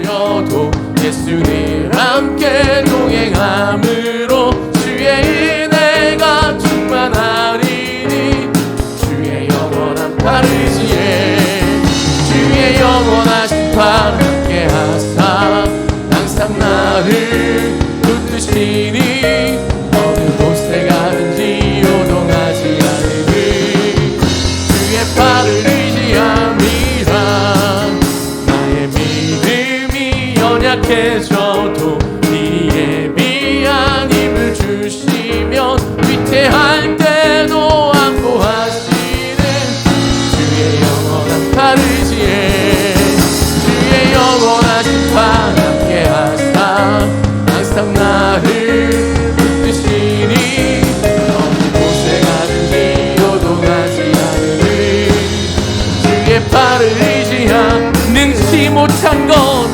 버려도 예수님 함께 동행함으로 주의 은혜가 충만하리니 주의 영원한 팔 의지에 주의 영원하신 팔 함께 하사 항상 나를 붙드시니 어느 곳에 가든지 요동하지 않으니 주의 팔을 의지함이라 나의 믿음이 연약해져도 미리 예비한 힘을 주시면 위태할 때도 안보하시는 주의 영원한 팔 의지에 주의 영원하신 팔 함께 하사 항상 나를 붙드시니 어느 곳에 가든지 요동하지 않으니 주의 팔을 의지함 능치 못한 것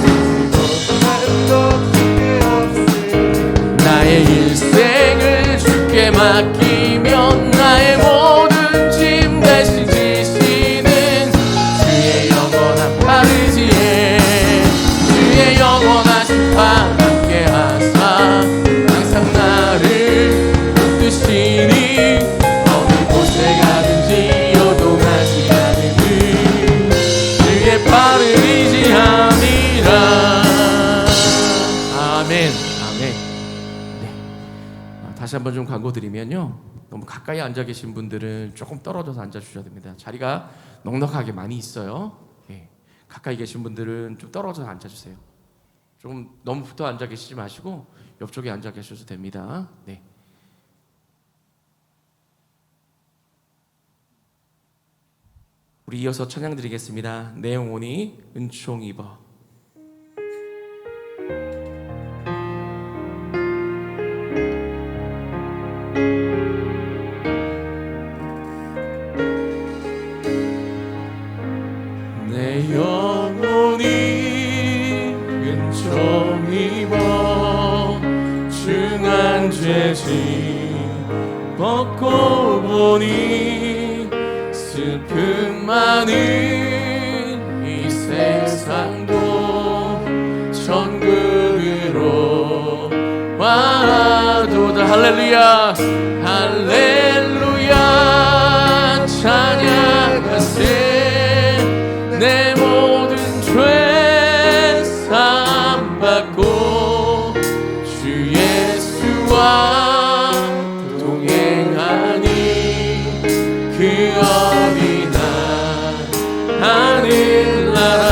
나의 일생을 주께 맡기면 나의 모든 짐 대신 지시는 주의 영원한 팔 의지에 주의 영원하신 팔 함께 하사 항상 나를 붙드시니 어느 곳에 가든지 요동하지 않으니 주의 팔을 의지함이라. 아멘. 다시 한번 좀 광고 드리면요, 너무 가까이 앉아 계신 분들은 조금 떨어져서 앉아 주셔야 됩니다. 자리가 넉넉하게 많이 있어요. 예. 가까이 계신 분들은 좀 떨어져서 앉아 주세요. 조금 너무 붙어 앉아 계시지 마시고 옆쪽에 앉아 계셔도 됩니다. 네. 우리 이어서 찬양 드리겠습니다. 내 영혼이 은총 입어. 내 영혼이 은총 입어 중한 죄짐 벗고 보니 슬픔 많은 이 세상도 천국으로 와도다. 할렐루야 할렐루야 찬양하세. 내 모든 죄 사함받고 주 예수와 동행하니 그 어디나 하늘나라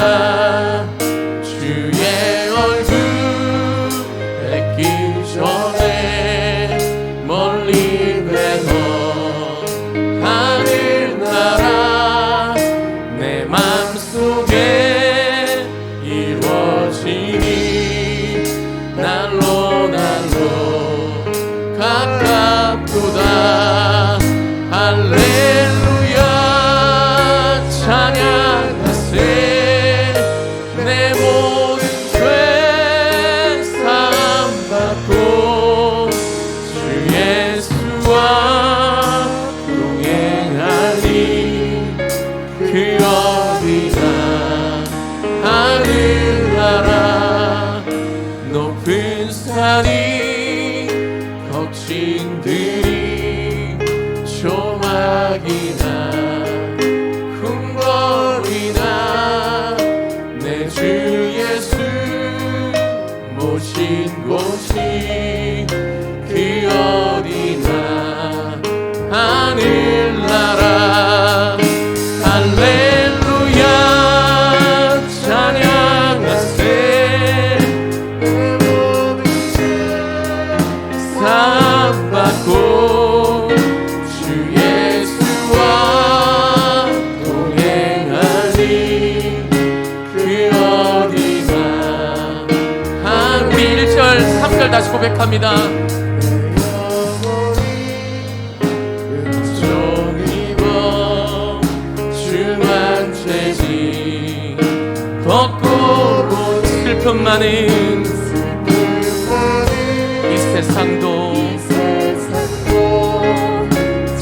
주의 얼굴 뵙기 전에 멀리 뵈어 하늘나라 내 맘속에 이루어지니 날로 가깝도다. 할렐루야 찬양하세. 내 모든 죄 사함받고 주 예수와 동행하니 그 어디나 하늘나라 높은 산이 거친들이 조막이나 궁궐이나 내 주 예수 모신 곳이 그 어디나 하늘나라. 할렐루야 찬양하세. 사함받고 주 예수와 동행하니 그 어디나 우리 1절 3절 다시 고백합니다. 벗고 슬픔 많은 이 세상도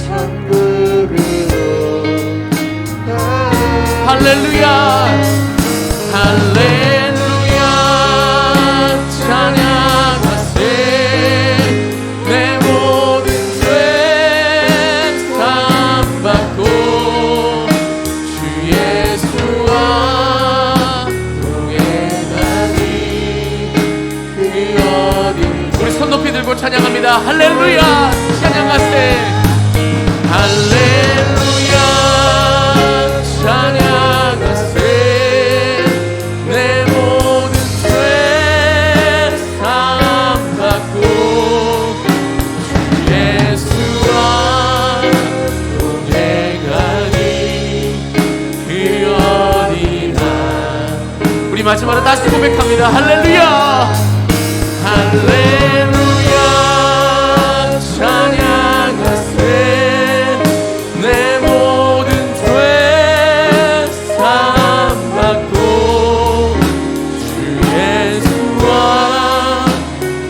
천국으로. 할렐루야 할렐루야 찬양합니다. 할렐루야 찬양하세. 할렐루야 찬양하세. 내 모든 죄 사함받고 예수와 동행하니 그 어디나. 우리 마지막으로 다시 고백합니다. 할렐루야 할렐루야 찬양하세. 내 모든 죄 사함받고 주 예수와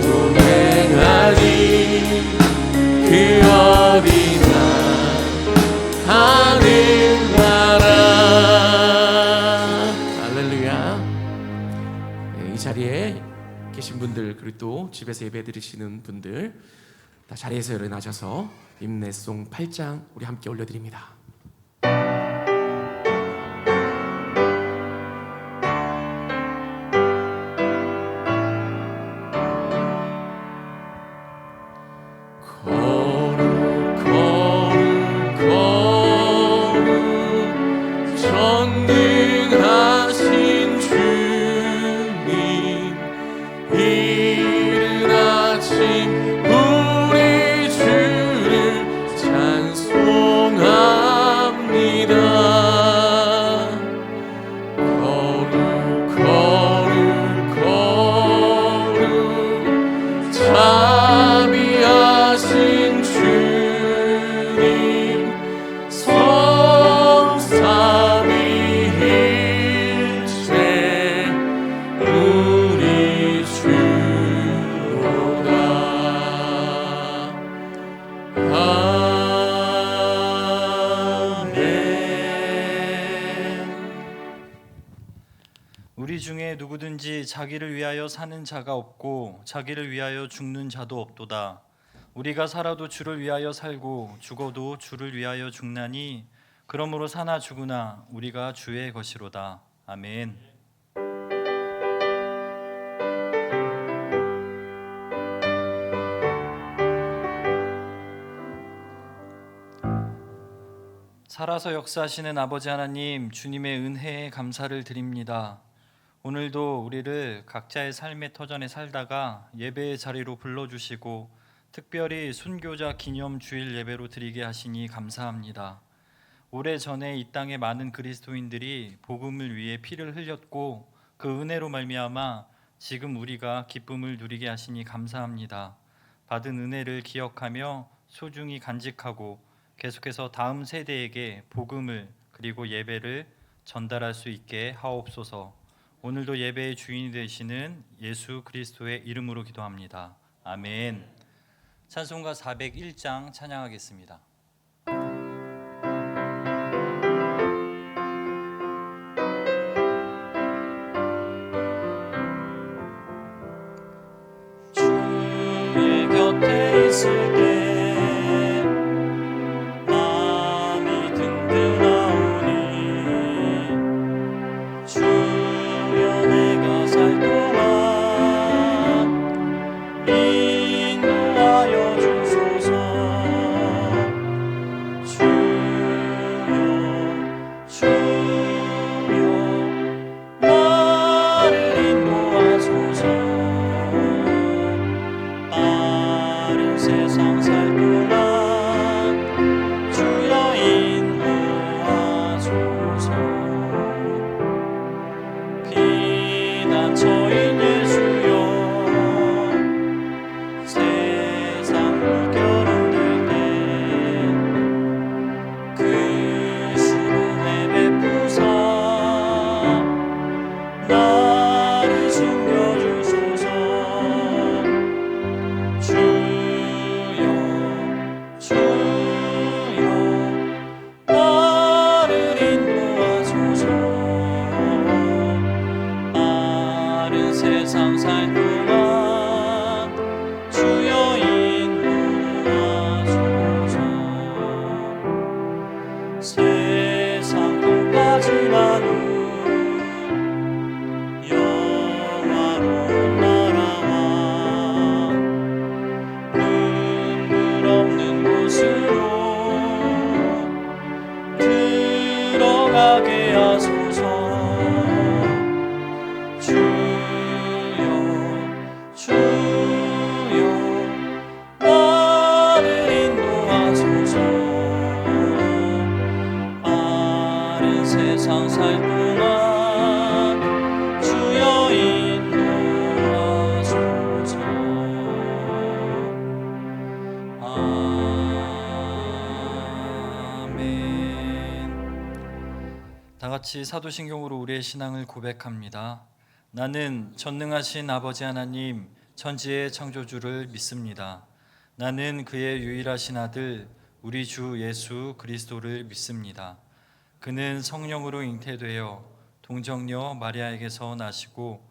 동행하니 그 어디나 하늘나라. 할렐루야. 이 자리에 계신 분들, 그리고 또 집에서 예배 드리시는 분들 다 자리에서 일어나셔서 임내송 8장 우리 함께 올려드립니다. 거룩 거룩 거룩 전능하신 주님, 이른 아침 우리 주를 찬송합니다. 거룩 거룩 거룩 자비하신 주님, 성삼위일체 우리 주로다. 아멘. 우리 중에 누구든지 자기를 위하여 사는 자가 없고 자기를 위하여 죽는 자도 없도다. 우리가 살아도 주를 위하여 살고 죽어도 주를 위하여 죽나니 그러므로 사나 죽으나 우리가 주의 것이로다. 아멘. 살아서 역사하시는 아버지 하나님, 주님의 은혜에 감사를 드립니다. 오늘도 우리를 각자의 삶의 터전에 살다가 예배의 자리로 불러주시고 특별히 순교자 기념 주일 예배로 드리게 하시니 감사합니다. 오래전에 이 땅에 많은 그리스도인들이 복음을 위해 피를 흘렸고 그 은혜로 말미암아 지금 우리가 기쁨을 누리게 하시니 감사합니다. 받은 은혜를 기억하며 소중히 간직하고 계속해서 다음 세대에게 복음을 그리고 예배를 전달할 수 있게 하옵소서. 오늘도 예배의 주인이 되시는 예수 그리스도의 이름으로 기도합니다. 아멘. 찬송가 401장 찬양하겠습니다. 주의 곁에 있을 때 마음이 든든하오니 주여 내가 살 동안 인도하여 주소서. 주여 나를 인도하소서. 빠른 세상 살 동안 주여 인도하소서. 피난처인 예수여 세상 물결 흔들 때 그 신은혜 베푸사 나를 숨겨주소서. 주여 나를 인도하소서. 빠른 세상 살 동안 주여 인도하소서. 세상 끝까지만 영화로운 나라와 같이 사도신경으로 우리의 신앙을 고백합니다. 나는 전능하신 아버지 하나님, 천지의 창조주를 믿습니다. 나는 그의 유일하신 아들, 우리 주 예수 그리스도를 믿습니다. 그는 성령으로 잉태되어 동정녀 마리아에게서 나시고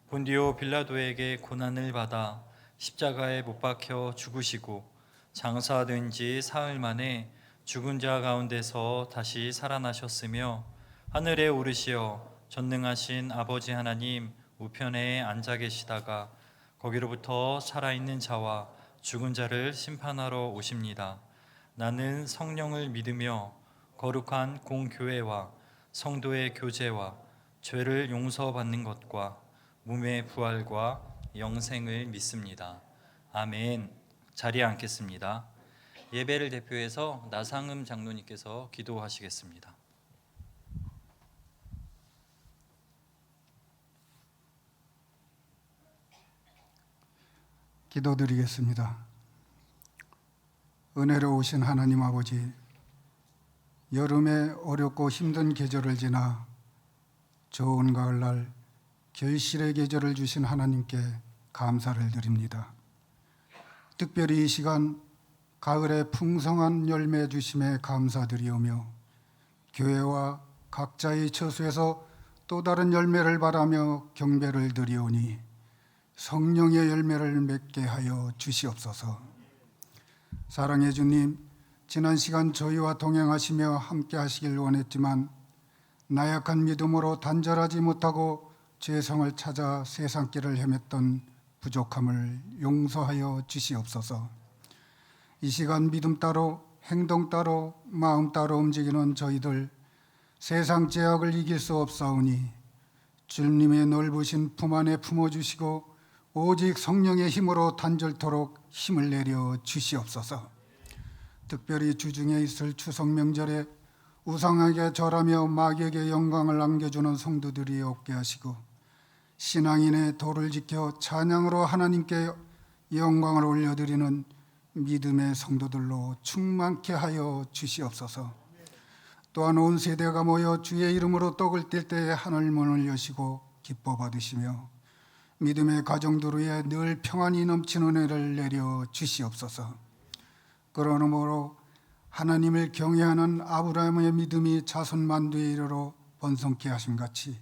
본디오 빌라도에게 고난을 받아 십자가에 못 박혀 죽으시고 장사된 지 사흘 만에 죽은 자 가운데서 다시 살아나셨으며 하늘에 오르시어 전능하신 아버지 하나님 우편에 앉아 계시다가 거기로부터 살아있는 자와 죽은 자를 심판하러 오십니다. 나는 성령을 믿으며 거룩한 공교회와 성도의 교제와 죄를 용서받는 것과 몸의 부활과 영생을 믿습니다. 아멘. 자리에 앉겠습니다. 예배를 대표해서 나상음 장로님께서 기도하시겠습니다. 기도드리겠습니다. 은혜로우신 하나님 아버지, 여름의 어렵고 힘든 계절을 지나 좋은 가을날 결실의 계절을 주신 하나님께 감사를 드립니다. 특별히 이 시간 가을의 풍성한 열매 주심에 감사드리오며 교회와 각자의 처소에서 또 다른 열매를 바라며 경배를 드리오니 성령의 열매를 맺게 하여 주시옵소서. 사랑해 주님, 지난 시간 저희와 동행하시며 함께 하시길 원했지만 나약한 믿음으로 단절하지 못하고 죄성을 찾아 세상길을 헤맸던 부족함을 용서하여 주시옵소서. 이 시간 믿음 따로 행동 따로 마음 따로 움직이는 저희들 세상 제약을 이길 수 없사오니 주님의 넓으신 품 안에 품어주시고 오직 성령의 힘으로 단절토록 힘을 내려 주시옵소서. 특별히 주중에 있을 추석 명절에 우상에게 절하며 마귀에게 영광을 안겨주는 성도들이 없게 하시고 신앙인의 도를 지켜 찬양으로 하나님께 영광을 올려드리는 믿음의 성도들로 충만케 하여 주시옵소서. 또한 온 세대가 모여 주의 이름으로 떡을 뗄 때에 하늘 문을 여시고 기뻐 받으시며 믿음의 가정들 위에 늘 평안이 넘치는 은혜를 내려 주시옵소서. 그러므로 하나님을 경외하는 아브라함의 믿음이 자손 만두에 이르러 번성케 하심같이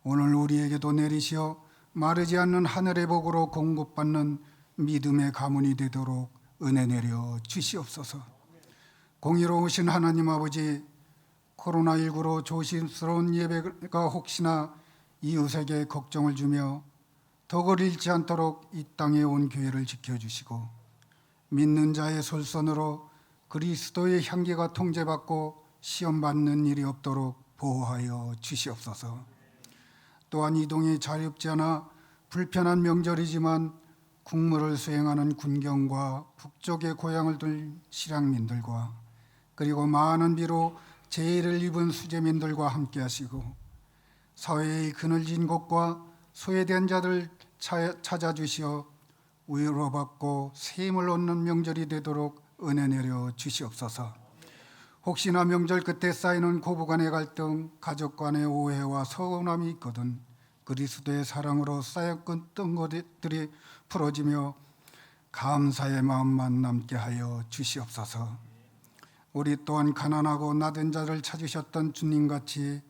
오늘 우리에게도 내리시어 마르지 않는 하늘의 복으로 공급받는 믿음의 가문이 되도록 은혜 내려 주시옵소서. 공의로우신 하나님 아버지, 코로나19로 조심스러운 예배가 혹시나 이웃에게 걱정을 주며 덕을 잃지 않도록 이 땅에 온 교회를 지켜주시고 믿는 자의 솔선으로 그리스도의 향기가 통제받고 시험받는 일이 없도록 보호하여 주시옵소서. 또한 이동이 자유롭지 않아 불편한 명절이지만 국무를 수행하는 군경과 북쪽에 고향을 둘 실향민들과 그리고 많은 비로 재해를 입은 수재민들과 함께 하시고 사회의 그늘진 곳과 소외된 자들 찾아주시어 위로받고 셈을 얻는 명절이 되도록 은혜 내려 주시옵소서. 혹시나 명절 끝에 쌓이는 고부간의 갈등, 가족 간의 오해와 서운함이 있거든 그리스도의 사랑으로 쌓였던 것들이 풀어지며 감사의 마음만 남게 하여 주시옵소서. 우리 또한 가난하고 나된 자를 찾으셨던 주님같이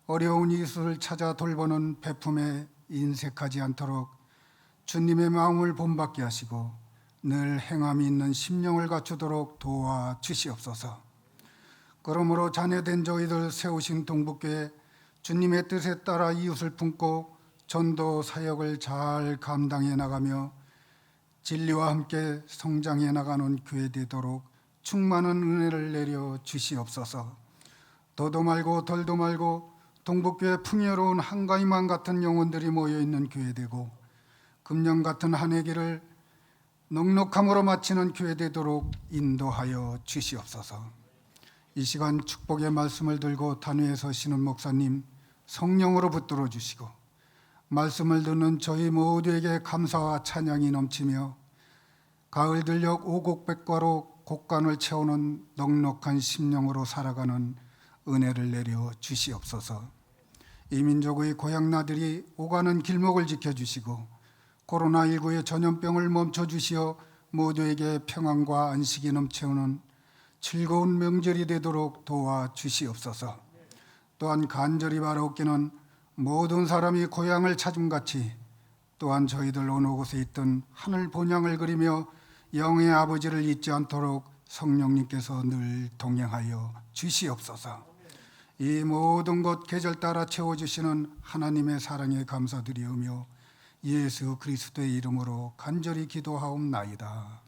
어려운 이웃을 찾아 돌보는 베품에 인색하지 않도록 주님의 마음을 본받게 하시고 늘 행함이 있는 심령을 갖추도록 도와주시옵소서. 그러므로 자녀된 저희들 세우신 동북교회 주님의 뜻에 따라 이웃을 품고 전도 사역을 잘 감당해 나가며 진리와 함께 성장해 나가는 교회 되도록 충만한 은혜를 내려 주시옵소서. 더도 말고 덜도 말고 동북교회 풍요로운 한가위만 같은 영혼들이 모여있는 교회 되고 금년 같은 한 해기를 넉넉함으로 마치는 교회 되도록 인도하여 주시옵소서. 이 시간 축복의 말씀을 들고 단위에 서시는 목사님 성령으로 붙들어 주시고 말씀을 듣는 저희 모두에게 감사와 찬양이 넘치며 가을 들녘 오곡백과로 곡간을 채우는 넉넉한 심령으로 살아가는 은혜를 내려 주시옵소서. 이 민족의 고향나들이 오가는 길목을 지켜주시고 코로나19의 전염병을 멈춰주시어 모두에게 평안과 안식이 넘쳐오는 즐거운 명절이 되도록 도와주시옵소서. 또한 간절히 바라옵기는 모든 사람이 고향을 찾음같이 또한 저희들 어느 곳에 있던 하늘 본향을 그리며 영의 아버지를 잊지 않도록 성령님께서 늘 동행하여 주시옵소서. 이 모든 것 계절 따라 채워주시는 하나님의 사랑에 감사드리오며 예수 그리스도의 이름으로 간절히 기도하옵나이다.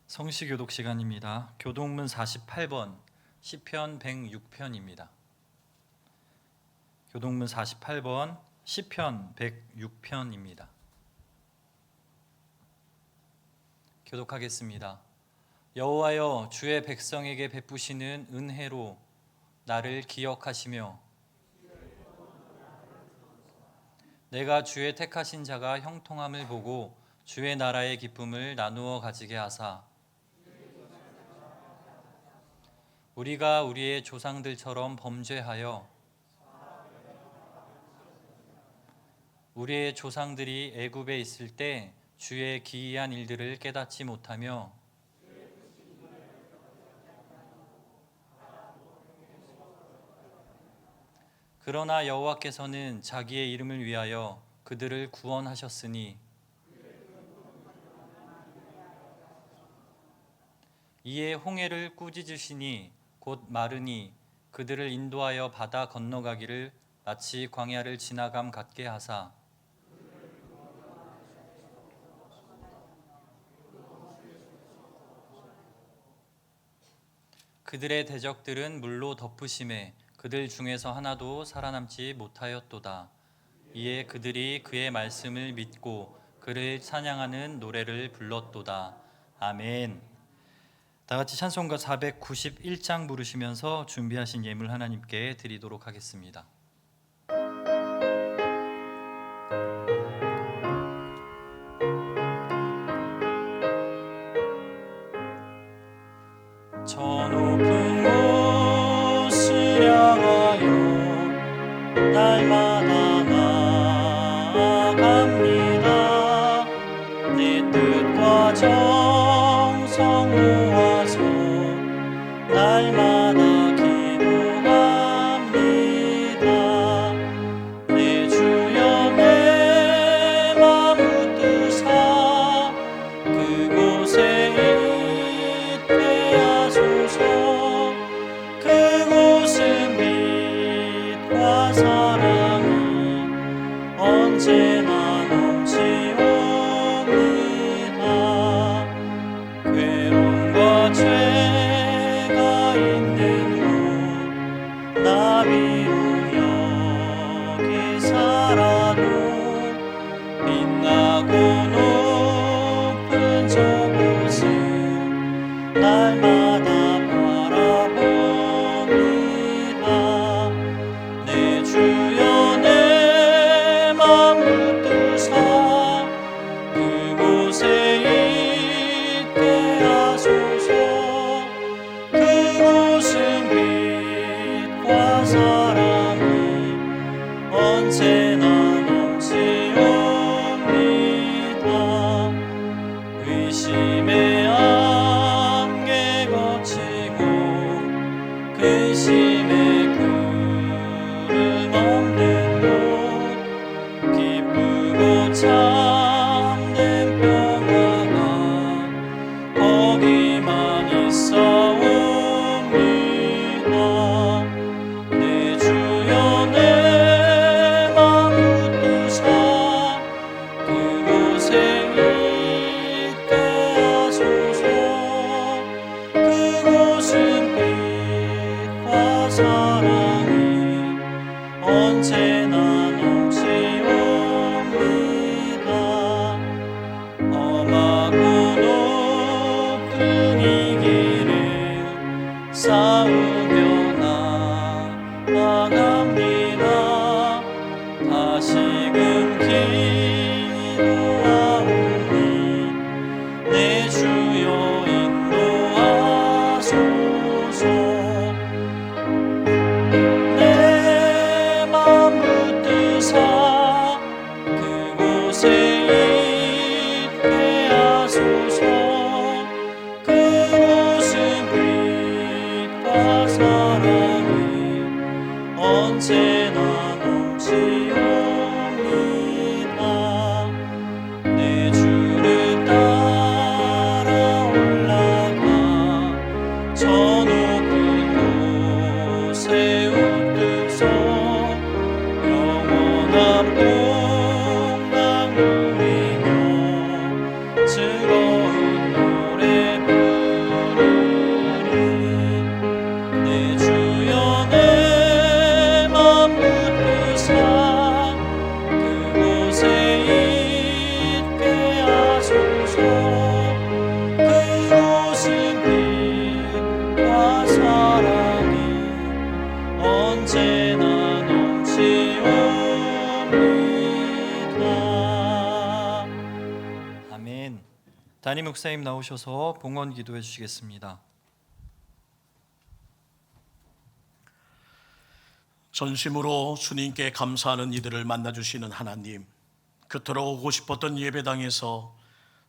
성시교독 시간입니다. 교독문 48번 시편 106편입니다. 교독문 48번 시편 106편입니다. 교독하겠습니다. 여호와여, 주의 백성에게 베푸시는 은혜로 나를 기억하시며 내가 주의 택하신 자가 형통함을 보고 주의 나라의 기쁨을 나누어 가지게 하사 우리가 우리의 조상들처럼 범죄하여 우리의 조상들이 애굽에 있을 때 주의 기이한 일들을 깨닫지 못하며 그러나 여호와께서는 자기의 이름을 위하여 그들을 구원하셨으니 이에 홍해를 꾸짖으시니 곧 마르니 그들을 인도하여 바다 건너가기를 마치 광야를 지나감 같게 하사 그들의 대적들은 물로 덮으심에 그들 중에서 하나도 살아남지 못하였도다. 이에 그들이 그의 말씀을 믿고 그를 찬양하는 노래를 불렀도다. 아멘. 다 같이 찬송가 491장 부르시면서 준비하신 예물 하나님께 드리도록 하겠습니다. 저 높은 곳을 향하여 날마다 나아갑니다. 내 뜻과 정성 모아서 날마다 기도합니다. 내 주여 내 맘 붙드사 그곳에 있게 하소서. 그곳은 빛과 사랑이 언제나 넘치옵니다. 괴로움과 죄가 있는 곳 나 비록 여기 살아도 빛나고 높은 저곳은 날마다 바라봅니다. 내 주여 내 맘 붙드사 그곳에 있게 하소서. 그곳은 빛과 사랑이 언제나 넘치옵니다. 의심의 안개 거치고 근심의 구름 없는 곳 기쁘고 참된 평화가 거기만 있사옵니다. 내 주여 내 맘 붙드사 그곳에 있게 하소서. 그곳은 빛과 사랑이 언제나 넘치옵니다. 험하고 높은 이 길을 담임 목사님 나오셔서 봉헌 기도해 주시겠습니다. 전심으로 주님께 감사하는 이들을 만나주시는 하나님, 그토록 오고 싶었던 예배당에서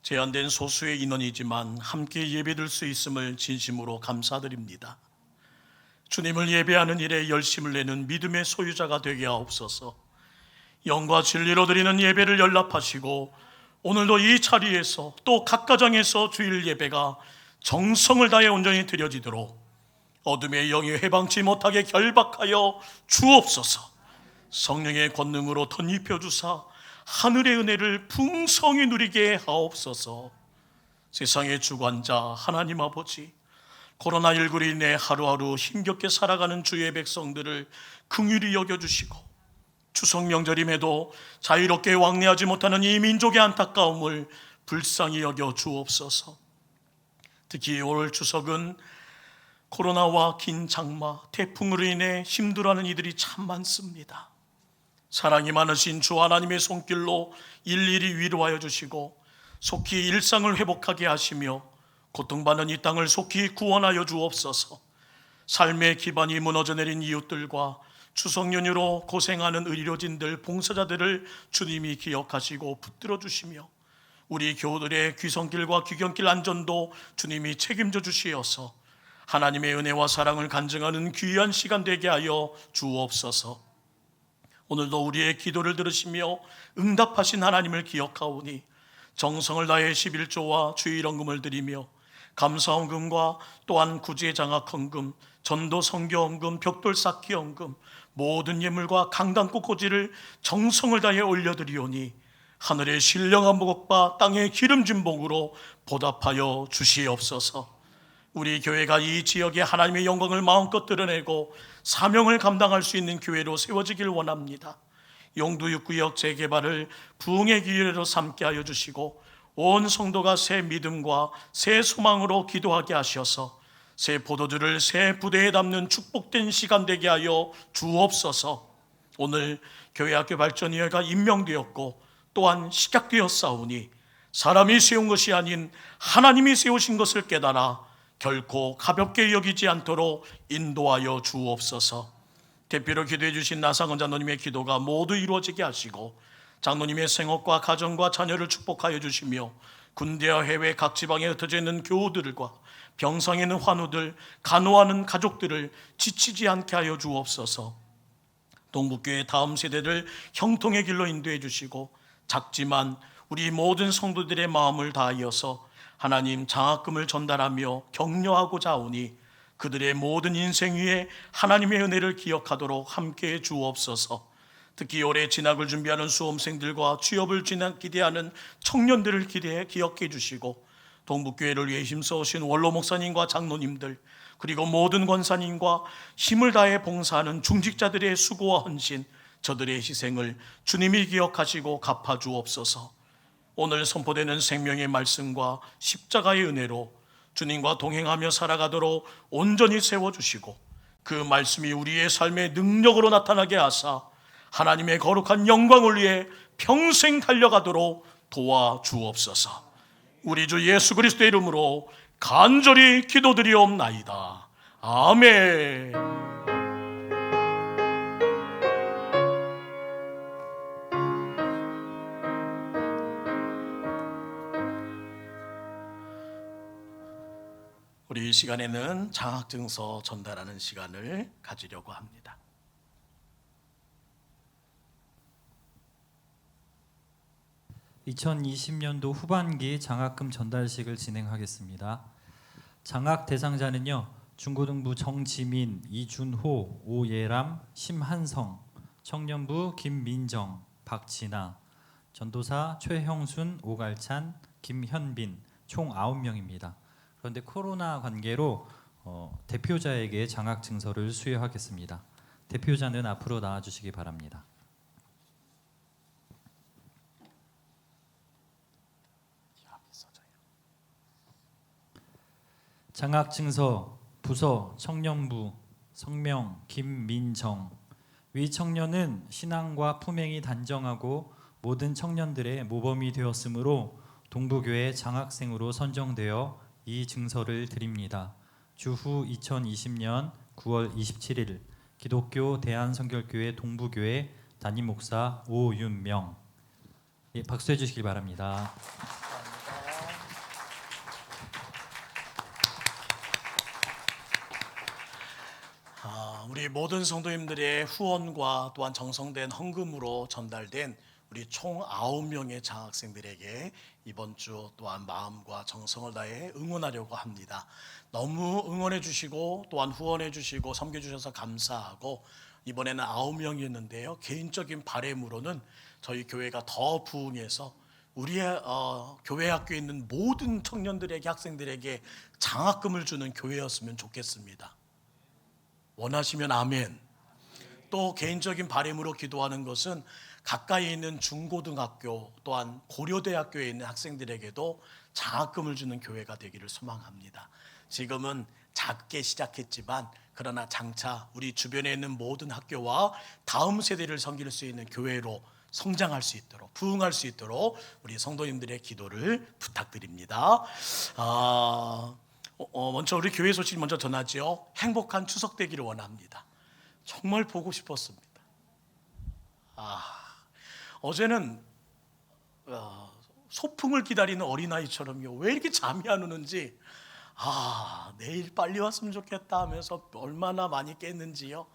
제한된 소수의 인원이지만 함께 예배드릴 수 있음을 진심으로 감사드립니다. 주님을 예배하는 일에 열심을 내는 믿음의 소유자가 되게 하옵소서. 영과 진리로 드리는 예배를 연락하시고 오늘도 이 자리에서 또 각 가정에서 주일 예배가 정성을 다해 온전히 드려지도록 어둠의 영이 해방치 못하게 결박하여 주옵소서. 성령의 권능으로 덧입혀 주사 하늘의 은혜를 풍성히 누리게 하옵소서. 세상의 주관자 하나님 아버지, 코로나19로 인해 하루하루 힘겹게 살아가는 주의 백성들을 긍휼히 여겨주시고 추석 명절임에도 자유롭게 왕래하지 못하는 이 민족의 안타까움을 불쌍히 여겨 주옵소서. 특히 올 추석은 코로나와 긴 장마, 태풍으로 인해 힘들어하는 이들이 참 많습니다. 사랑이 많으신 주 하나님의 손길로 일일이 위로하여 주시고 속히 일상을 회복하게 하시며 고통받는 이 땅을 속히 구원하여 주옵소서. 삶의 기반이 무너져 내린 이웃들과 추석 연휴로 고생하는 의료진들, 봉사자들을 주님이 기억하시고 붙들어 주시며 우리 교우들의 귀성길과 귀경길 안전도 주님이 책임져 주시어서 하나님의 은혜와 사랑을 간증하는 귀한 시간 되게 하여 주옵소서. 오늘도 우리의 기도를 들으시며 응답하신 하나님을 기억하오니 정성을 다해 11조와 주일헌금을 드리며 감사헌금과 또한 구제장학헌금, 전도 선교헌금, 벽돌 쌓기 헌금, 모든 예물과 강단꽃 고지를 정성을 다해 올려드리오니 하늘의 신령한 복과 땅의 기름진 복으로 보답하여 주시옵소서. 우리 교회가 이 지역에 하나님의 영광을 마음껏 드러내고 사명을 감당할 수 있는 교회로 세워지길 원합니다. 용두 6구역 재개발을 부흥의 기회로 삼게 하여 주시고 온 성도가 새 믿음과 새 소망으로 기도하게 하셔서 새 포도주를 새 부대에 담는 축복된 시간 되게 하여 주옵소서. 오늘 교회학교 발전위원회가 임명되었고 또한 시작되었사오니 사람이 세운 것이 아닌 하나님이 세우신 것을 깨달아 결코 가볍게 여기지 않도록 인도하여 주옵소서. 대표로 기도해 주신 나상원 장로님의 기도가 모두 이루어지게 하시고 장로님의 생업과 가정과 자녀를 축복하여 주시며 군대와 해외 각 지방에 흩어져 있는 교우들과 병상에 있는 환우들, 간호하는 가족들을 지치지 않게 하여 주옵소서. 동북교회 다음 세대를 형통의 길로 인도해 주시고 작지만 우리 모든 성도들의 마음을 다하여서 하나님 장학금을 전달하며 격려하고자 하오니 그들의 모든 인생 위에 하나님의 은혜를 기억하도록 함께해 주옵소서. 특히 올해 진학을 준비하는 수험생들과 취업을 기대하는 청년들을 기억해 주시고 동북교회를 위해 힘써오신 원로 목사님과 장로님들 그리고 모든 권사님과 힘을 다해 봉사하는 중직자들의 수고와 헌신, 저들의 희생을 주님이 기억하시고 갚아주옵소서. 오늘 선포되는 생명의 말씀과 십자가의 은혜로 주님과 동행하며 살아가도록 온전히 세워주시고 그 말씀이 우리의 삶의 능력으로 나타나게 하사 하나님의 거룩한 영광을 위해 평생 달려가도록 도와주옵소서. 우리 주 예수 그리스도의 이름으로 간절히 기도드리옵나이다. 아멘. 우리 이 시간에는 장학증서 전달하는 시간을 가지려고 합니다. (2020년도) 후반기 장학금 전달식을 진행하겠습니다. 장학 대상자는요 중고등부 정지민, 이준호, 오예람, 심한성, 청년부 김민정, 박진아, 전도사 최형순, 오갈찬, 김현빈 총 9명입니다. 그런데 코로나 관계로 대표자에게 장학 증서를 수여하겠습니다. 대표자는 앞으로 나와주시기 바랍니다. 장학 증서 부서 청년부 성명 김민정. 위 청년은 신앙과 품행이 단정하고 모든 청년들의 모범이 되었으므로 동부교회 장학생으로 선정되어 이 증서를 드립니다. 주후 2020년 9월 27일 기독교 대한성결교회 동부교회 담임 목사 오윤명. 예, 박수해 주시길 바랍니다. 우리 모든 성도님들의 후원과 또한 정성된 헌금으로 전달된 우리 총 9명의 장학생들에게 이번 주 또한 마음과 정성을 다해 응원하려고 합니다. 너무 응원해 주시고 또한 후원해 주시고 섬겨 주셔서 감사하고, 이번에는 9명이었는데요. 개인적인 바람으로는 저희 교회가 더 부흥해서 우리의 교회 학교에 있는 모든 청년들에게, 학생들에게 장학금을 주는 교회였으면 좋겠습니다. 원하시면 아멘. 또 개인적인 바람으로 기도하는 것은 가까이 있는 중고등학교 또한 고려대학교에 있는 학생들에게도 장학금을 주는 교회가 되기를 소망합니다. 지금은 작게 시작했지만 그러나 장차 우리 주변에 있는 모든 학교와 다음 세대를 섬길 수 있는 교회로 성장할 수 있도록, 부흥할 수 있도록 우리 성도님들의 기도를 부탁드립니다. 먼저 우리 교회 소식 먼저 전하지요. 행복한 추석 되기를 원합니다. 정말 보고 싶었습니다. 어제는 소풍을 기다리는 어린아이처럼요, 왜 이렇게 잠이 안 오는지, 내일 빨리 왔으면 좋겠다 하면서 얼마나 많이 깼는지요.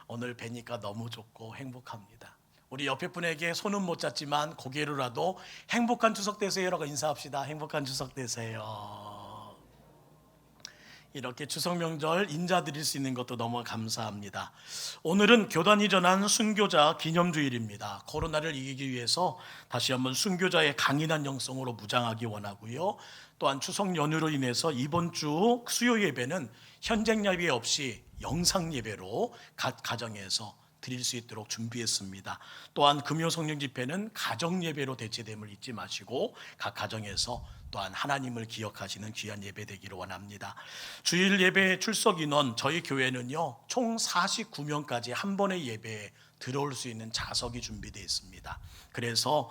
오늘 뵈니까 너무 좋고 행복합니다. 우리 옆에 분에게 손은 못 잡지만 고개로라도 행복한 추석 되세요라고 인사합시다. 행복한 추석 되세요. 이렇게 추석 명절 인사드릴 수 있는 것도 너무 감사합니다. 오늘은 교단이 전한 순교자 기념주일입니다. 코로나를 이기기 위해서 다시 한번 순교자의 강인한 영성으로 무장하기 원하고요. 또한 추석 연휴로 인해서 이번 주 수요 예배는 현장 예배 없이 영상 예배로 각 가정에서 드릴 수 있도록 준비했습니다. 또한 금요 성령 집회는 가정 예배로 대체됨을 잊지 마시고 각 가정에서 또한 하나님을 기억하시는 귀한 예배 되기를 원합니다. 주일 예배 출석 인원, 저희 교회는요 총 49명까지 한 번의 예배에 들어올 수 있는 좌석이 준비되어 있습니다. 그래서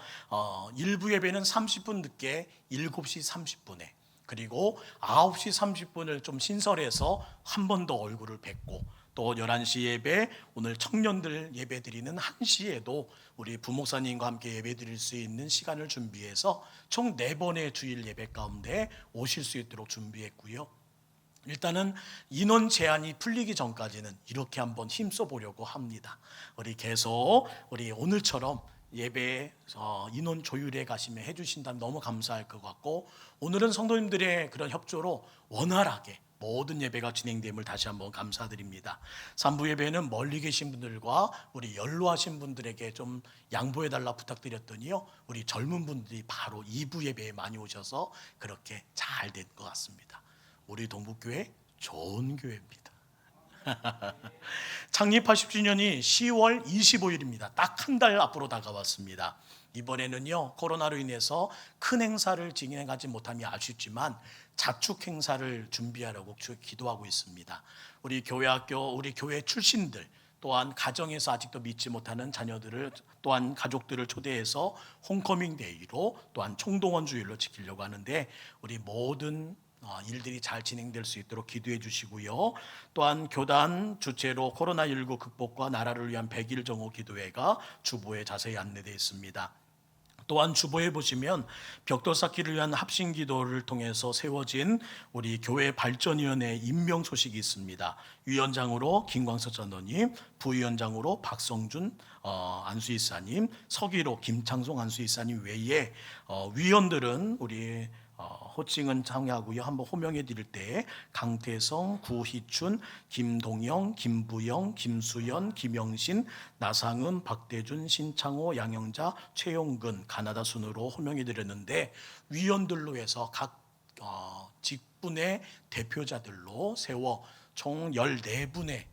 일부 예배는 30분 늦게 7시 30분에, 그리고 9시 30분을 좀 신설해서 한 번 더 얼굴을 뵙고, 또 11시 예배, 오늘 청년들 예배 드리는 1시에도 우리 부목사님과 함께 예배 드릴 수 있는 시간을 준비해서 총 4번의 주일 예배 가운데 오실 수 있도록 준비했고요. 일단은 인원 제한이 풀리기 전까지는 이렇게 한번 힘써 보려고 합니다. 우리 계속 우리 오늘처럼 예배 인원 조율해 가시면 해주신다면 너무 감사할 것 같고, 오늘은 성도님들의 그런 협조로 원활하게 모든 예배가 진행됨을 다시 한번 감사드립니다. 3부 예배는 멀리 계신 분들과 우리 연로하신 분들에게 좀 양보해달라 부탁드렸더니요, 우리 젊은 분들이 바로 2부 예배에 많이 오셔서 그렇게 잘 된 것 같습니다. 우리 동북교회 좋은 교회입니다. 창립 80주년이 10월 25일입니다. 딱 한 달 앞으로 다가왔습니다. 이번에는요 코로나로 인해서 큰 행사를 진행하지 못함이 아쉽지만 자축 행사를 준비하려고 기도하고 있습니다. 우리 교회 학교, 우리 교회 출신들, 또한 가정에서 아직도 믿지 못하는 자녀들을, 또한 가족들을 초대해서 홈커밍 데이로, 또한 총동원 주일로 지키려고 하는데 우리 모든 일들이 잘 진행될 수 있도록 기도해 주시고요. 또한 교단 주최로 코로나19 극복과 나라를 위한 100일 정오 기도회가 주보에 자세히 안내되어 있습니다. 또한 주보에 보시면 벽돌 쌓기를 위한 합심 기도를 통해서 세워진 우리 교회 발전위원회 임명 소식이 있습니다. 위원장으로 김광석 전도님, 부위원장으로 박성준 안수이사님, 서기로 김창송 안수이사님 외에 위원들은 우리 호칭은 참여하고요. 한번 호명해 드릴 때 강태성, 구희춘, 김동영, 김부영, 김수연, 김영신, 나상은, 박대준, 신창호, 양영자, 최용근, 가나다 순으로 호명해 드렸는데, 위원들로 해서 각 직분의 대표자들로 세워 총 14분의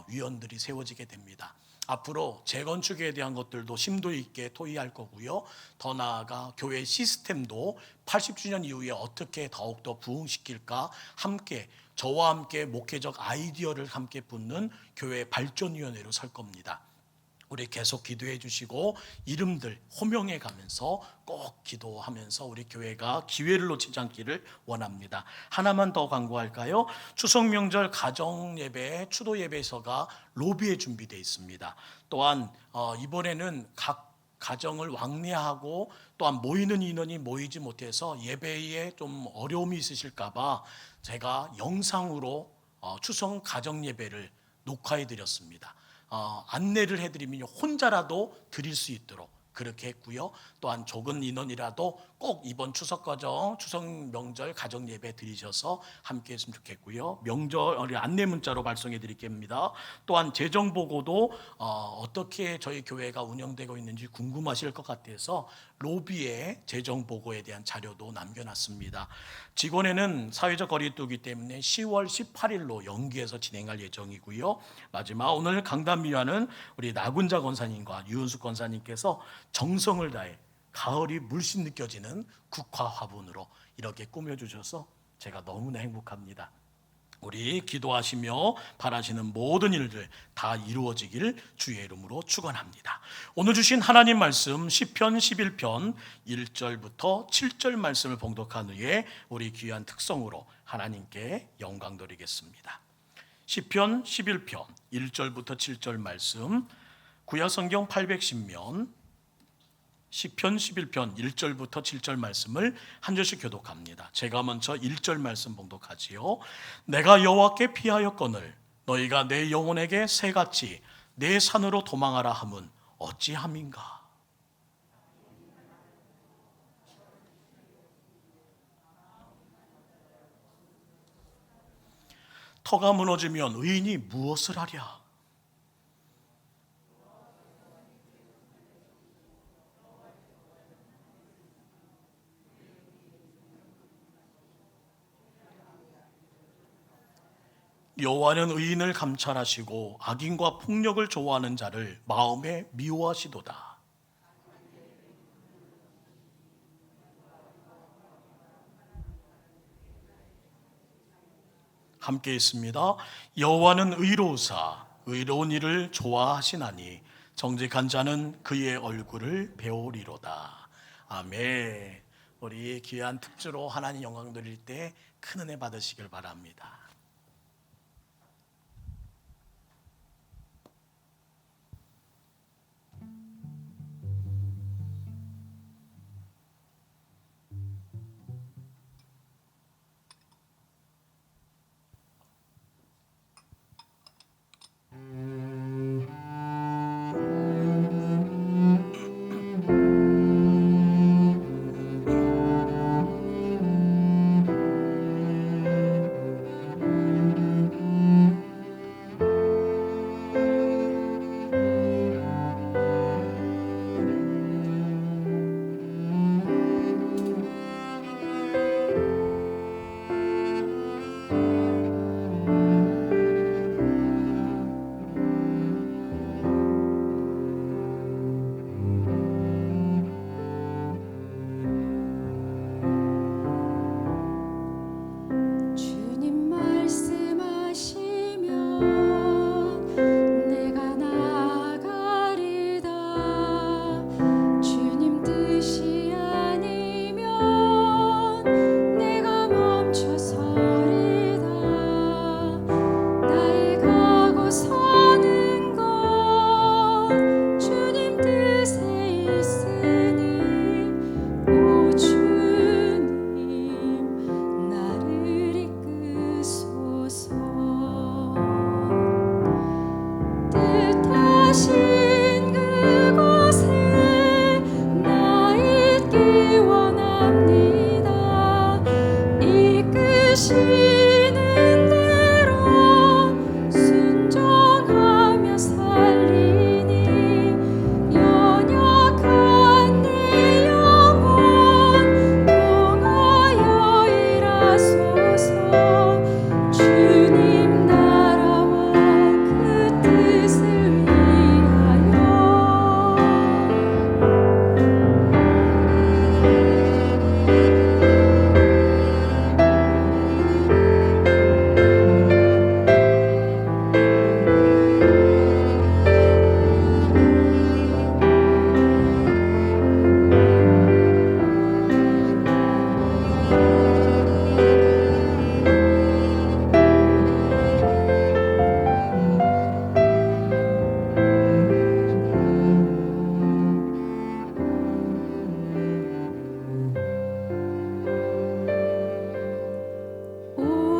위원들이 세워지게 됩니다. 앞으로 재건축에 대한 것들도 심도 있게 토의할 거고요. 더 나아가 교회 시스템도 80주년 이후에 어떻게 더욱더 부흥시킬까, 함께 저와 함께 목회적 아이디어를 함께 붙는 교회 발전위원회로 설 겁니다. 우리 계속 기도해 주시고 이름들 호명해 가면서 꼭 기도하면서 우리 교회가 기회를 놓치지 않기를 원합니다. 하나만 더 광고할까요? 추석 명절 가정 예배, 추도 예배서가 로비에 준비되어 있습니다. 또한 이번에는 각 가정을 왕래하고 또한 모이는 인원이 모이지 못해서 예배에 좀 어려움이 있으실까 봐 제가 영상으로 추석 가정 예배를 녹화해 드렸습니다. 안내를 해드리면 혼자라도 드릴 수 있도록 그렇게 했고요. 또한 적은 인원이라도 꼭 이번 추석 명절 가정 예배 드리셔서 함께 했으면 좋겠고요. 명절 안내 문자로 발송해 드릴게요. 또한 재정 보고도 어떻게 저희 교회가 운영되고 있는지 궁금하실 것 같아서 로비에 재정 보고에 대한 자료도 남겨놨습니다. 직원회는 사회적 거리두기 때문에 10월 18일로 연기해서 진행할 예정이고요. 마지막 오늘 강담위원은 우리 나군자 권사님과 유은숙 권사님께서 정성을 다해 가을이 물씬 느껴지는 국화 화분으로 이렇게 꾸며주셔서 제가 너무나 행복합니다. 우리 기도하시며 바라시는 모든 일들 다 이루어지길 주의 이름으로 축원합니다. 오늘 주신 하나님 말씀 시편 11편 1절부터 7절 말씀을 봉독한 후에 우리 귀한 특성으로 하나님께 영광 돌리겠습니다. 시편 11편 1절부터 7절 말씀, 구약성경 810면 시편 11편 1절부터 7절 말씀을 한 절씩 교독합니다. 제가 먼저 1절 말씀 봉독하지요. 내가 여호와께 피하였거늘 너희가 내 영혼에게 새같이 내 산으로 도망하라 함은 어찌함인가. 터가 무너지면 의인이 무엇을 하랴. 여호와는 의인을 감찰하시고 악인과 폭력을 좋아하는 자를 마음에 미워하시도다. 함께 있습니다. 여호와는 의로우사 의로운 일을 좋아하시나니 정직한 자는 그의 얼굴을 배우리로다. 아멘. 우리 귀한 특주로 하나님 영광 드릴 때 큰 은혜 받으시길 바랍니다.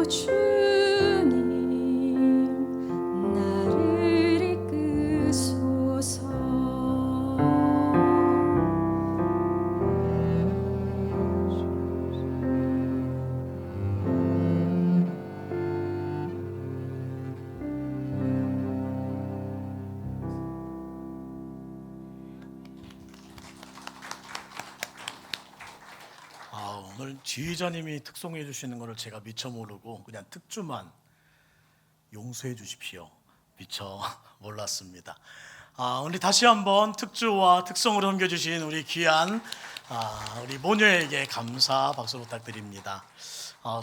주님 나를 이끄소서. 오늘 지휘자님이 특송해 주시는 것을 제가 미처 모르고 그냥 특주만 용서해 주십시오. 미처 몰랐습니다. 오늘 다시 한번 특주와 특송으로 섬겨주신 우리 귀한 우리 모녀에게 감사 박수 부탁드립니다.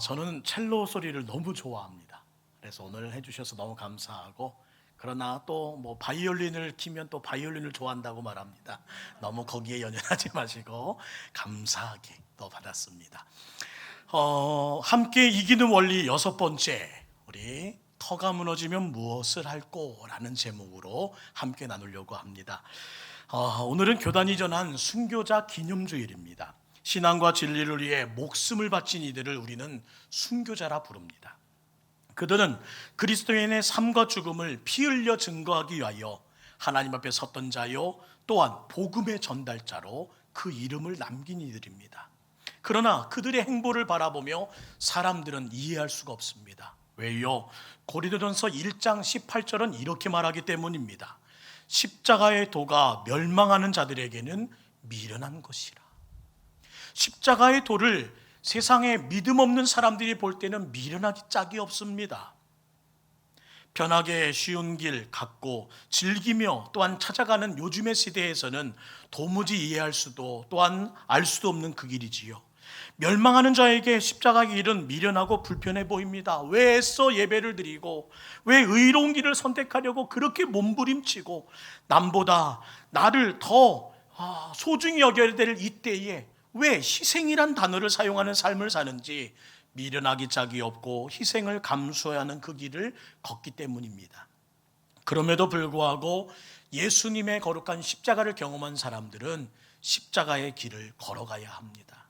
저는 첼로 소리를 너무 좋아합니다. 그래서 오늘 해주셔서 너무 감사하고, 그러나 또 뭐 바이올린을 키면 또 바이올린을 좋아한다고 말합니다. 너무 거기에 연연하지 마시고 감사하게 또 받았습니다. 함께 이기는 원리 6번째, 우리 터가 무너지면 무엇을 할꼬라는 제목으로 함께 나누려고 합니다. 오늘은 교단이 전한 순교자 기념주일입니다. 신앙과 진리를 위해 목숨을 바친 이들을 우리는 순교자라 부릅니다. 그들은 그리스도인의 삶과 죽음을 피 흘려 증거하기 위하여 하나님 앞에 섰던 자요, 또한 복음의 전달자로 그 이름을 남긴 이들입니다. 그러나 그들의 행보를 바라보며 사람들은 이해할 수가 없습니다. 왜요? 고린도전서 1장 18절은 이렇게 말하기 때문입니다. 십자가의 도가 멸망하는 자들에게는 미련한 것이라. 십자가의 도를 세상에 믿음 없는 사람들이 볼 때는 미련하기 짝이 없습니다. 편하게 쉬운 길 갖고 즐기며 또한 찾아가는 요즘의 시대에서는 도무지 이해할 수도 또한 알 수도 없는 그 길이지요. 멸망하는 자에게 십자가의 길은 미련하고 불편해 보입니다. 왜 애써 예배를 드리고, 왜 의로운 길을 선택하려고 그렇게 몸부림치고, 남보다 나를 더 소중히 여겨야 될 이때에 왜 희생이란 단어를 사용하는 삶을 사는지 미련하기 짝이 없고 희생을 감수해야 하는 그 길을 걷기 때문입니다. 그럼에도 불구하고 예수님의 거룩한 십자가를 경험한 사람들은 십자가의 길을 걸어가야 합니다.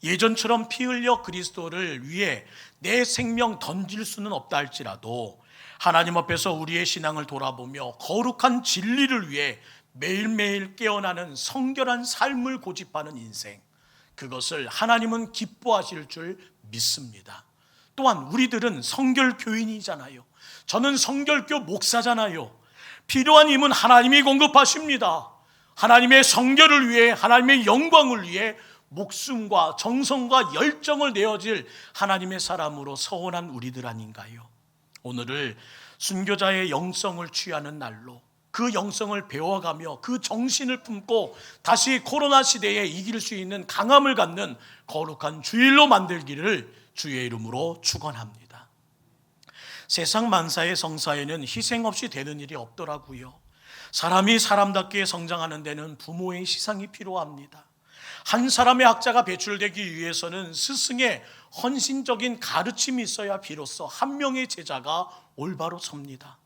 예전처럼 피 흘려 그리스도를 위해 내 생명 던질 수는 없다 할지라도 하나님 앞에서 우리의 신앙을 돌아보며 거룩한 진리를 위해 매일매일 깨어나는 성결한 삶을 고집하는 인생, 그것을 하나님은 기뻐하실 줄 믿습니다. 또한 우리들은 성결 교인이잖아요. 저는 성결교 목사잖아요. 필요한 힘은 하나님이 공급하십니다. 하나님의 성결을 위해, 하나님의 영광을 위해 목숨과 정성과 열정을 내어질 하나님의 사람으로 서원한 우리들 아닌가요? 오늘을 순교자의 영성을 취하는 날로, 그 영성을 배워가며 그 정신을 품고 다시 코로나 시대에 이길 수 있는 강함을 갖는 거룩한 주일로 만들기를 주의 이름으로 축원합니다. 세상 만사의 성사에는 희생 없이 되는 일이 없더라고요. 사람이 사람답게 성장하는 데는 부모의 희생이 필요합니다. 한 사람의 학자가 배출되기 위해서는 스승의 헌신적인 가르침이 있어야 비로소 한 명의 제자가 올바로 섭니다.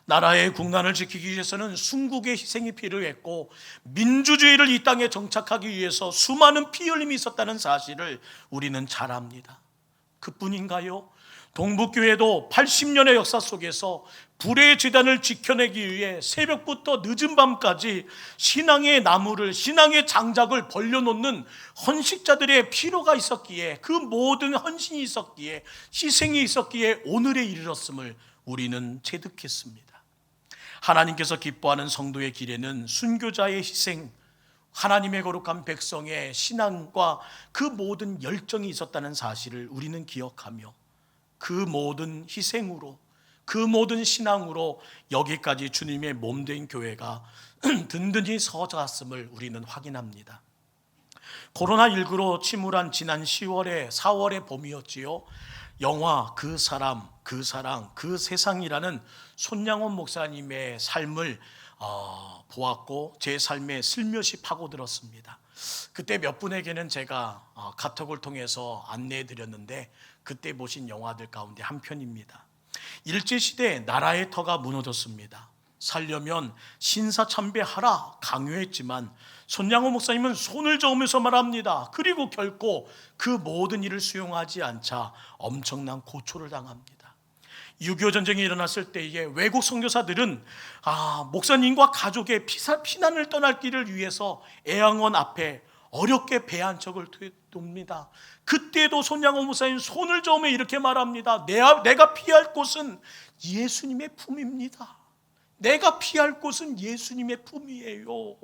나라의 국난을 지키기 위해서는 순국의 희생이 필요했고, 민주주의를 이 땅에 정착하기 위해서 수많은 피 흘림이 있었다는 사실을 우리는 잘 압니다. 그뿐인가요? 동북교회도 80년의 역사 속에서 불의 제단을 지켜내기 위해 새벽부터 늦은 밤까지 신앙의 나무를, 신앙의 장작을 벌려놓는 헌식자들의 필요가 있었기에, 그 모든 헌신이 있었기에, 희생이 있었기에 오늘에 이르렀음을 우리는 체득했습니다. 하나님께서 기뻐하는 성도의 길에는 순교자의 희생, 하나님의 거룩한 백성의 신앙과 그 모든 열정이 있었다는 사실을 우리는 기억하며, 그 모든 희생으로, 그 모든 신앙으로 여기까지 주님의 몸된 교회가 든든히 서갔음을 우리는 확인합니다. 코로나19로 침울한 지난 10월에 4월의 봄이었지요. 영화 그 사람, 그 사랑, 그 세상이라는 손양원 목사님의 삶을 보았고 제 삶에 슬며시 파고들었습니다. 그때 몇 분에게는 제가 카톡을 통해서 안내해 드렸는데, 그때 보신 영화들 가운데 한 편입니다. 일제시대 나라의 터가 무너졌습니다. 살려면 신사참배하라 강요했지만 손양호 목사님은 손을 저으면서 말합니다. 그리고 결코 그 모든 일을 수용하지 않자 엄청난 고초를 당합니다. 6.25 전쟁이 일어났을 때에 외국 선교사들은 목사님과 가족의 피난을 떠날 길을 위해서 애양원 앞에 어렵게 배 한 척을 돕니다. 그때도 손양호 목사님 손을 저으며 이렇게 말합니다. 내가 피할 곳은 예수님의 품입니다. 내가 피할 곳은 예수님의 품이에요.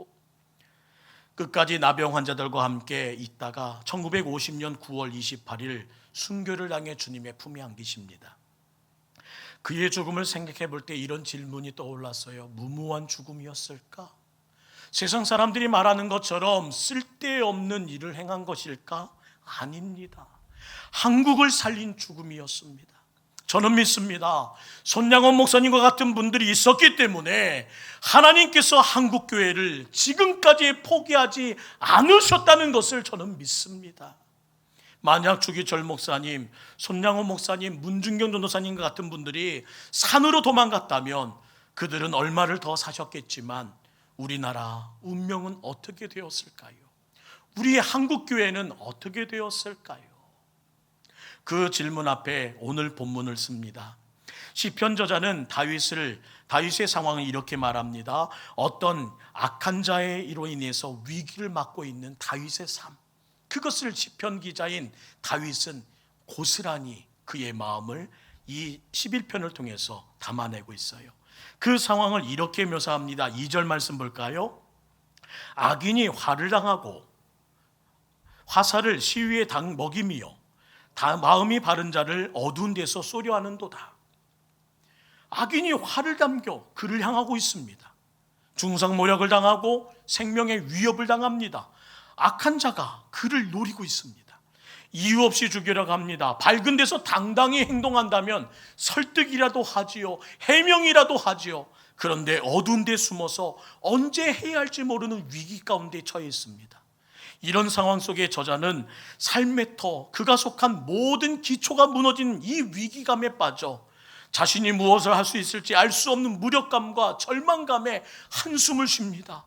끝까지 나병 환자들과 함께 있다가 1950년 9월 28일 순교를 당해 주님의 품에 안기십니다. 그의 죽음을 생각해 볼 때 이런 질문이 떠올랐어요. 무모한 죽음이었을까? 세상 사람들이 말하는 것처럼 쓸데없는 일을 행한 것일까? 아닙니다. 한국을 살린 죽음이었습니다. 저는 믿습니다. 손양원 목사님과 같은 분들이 있었기 때문에 하나님께서 한국교회를 지금까지 포기하지 않으셨다는 것을 저는 믿습니다. 만약 주기철 목사님, 손양원 목사님, 문중경 전도사님과 같은 분들이 산으로 도망갔다면 그들은 얼마를 더 사셨겠지만 우리나라 운명은 어떻게 되었을까요? 우리의 한국교회는 어떻게 되었을까요? 그 질문 앞에 오늘 본문을 씁니다. 시편 저자는 다윗의 상황을 이렇게 말합니다. 어떤 악한 자로 인해서 위기를 맞고 있는 다윗의 삶, 그것을 시편 기자인 다윗은 고스란히 그의 마음을 이 11편을 통해서 담아내고 있어요. 그 상황을 이렇게 묘사합니다. 2절 말씀 볼까요? 악인이 화를 당하고 화살을 시위에 먹이며 마음이 바른 자를 어두운 데서 쏘려 하는도다. 악인이 화를 담겨 그를 향하고 있습니다. 중상모략을 당하고 생명의 위협을 당합니다. 악한 자가 그를 노리고 있습니다. 이유 없이 죽이려고 합니다. 밝은 데서 당당히 행동한다면 설득이라도 하지요, 해명이라도 하지요. 그런데 어두운 데 숨어서 언제 해야 할지 모르는 위기 가운데 처해 있습니다. 이런 상황 속에 저자는 삶의 터, 그가 속한 모든 기초가 무너진 이 위기감에 빠져 자신이 무엇을 할 수 있을지 알 수 없는 무력감과 절망감에 한숨을 쉽니다.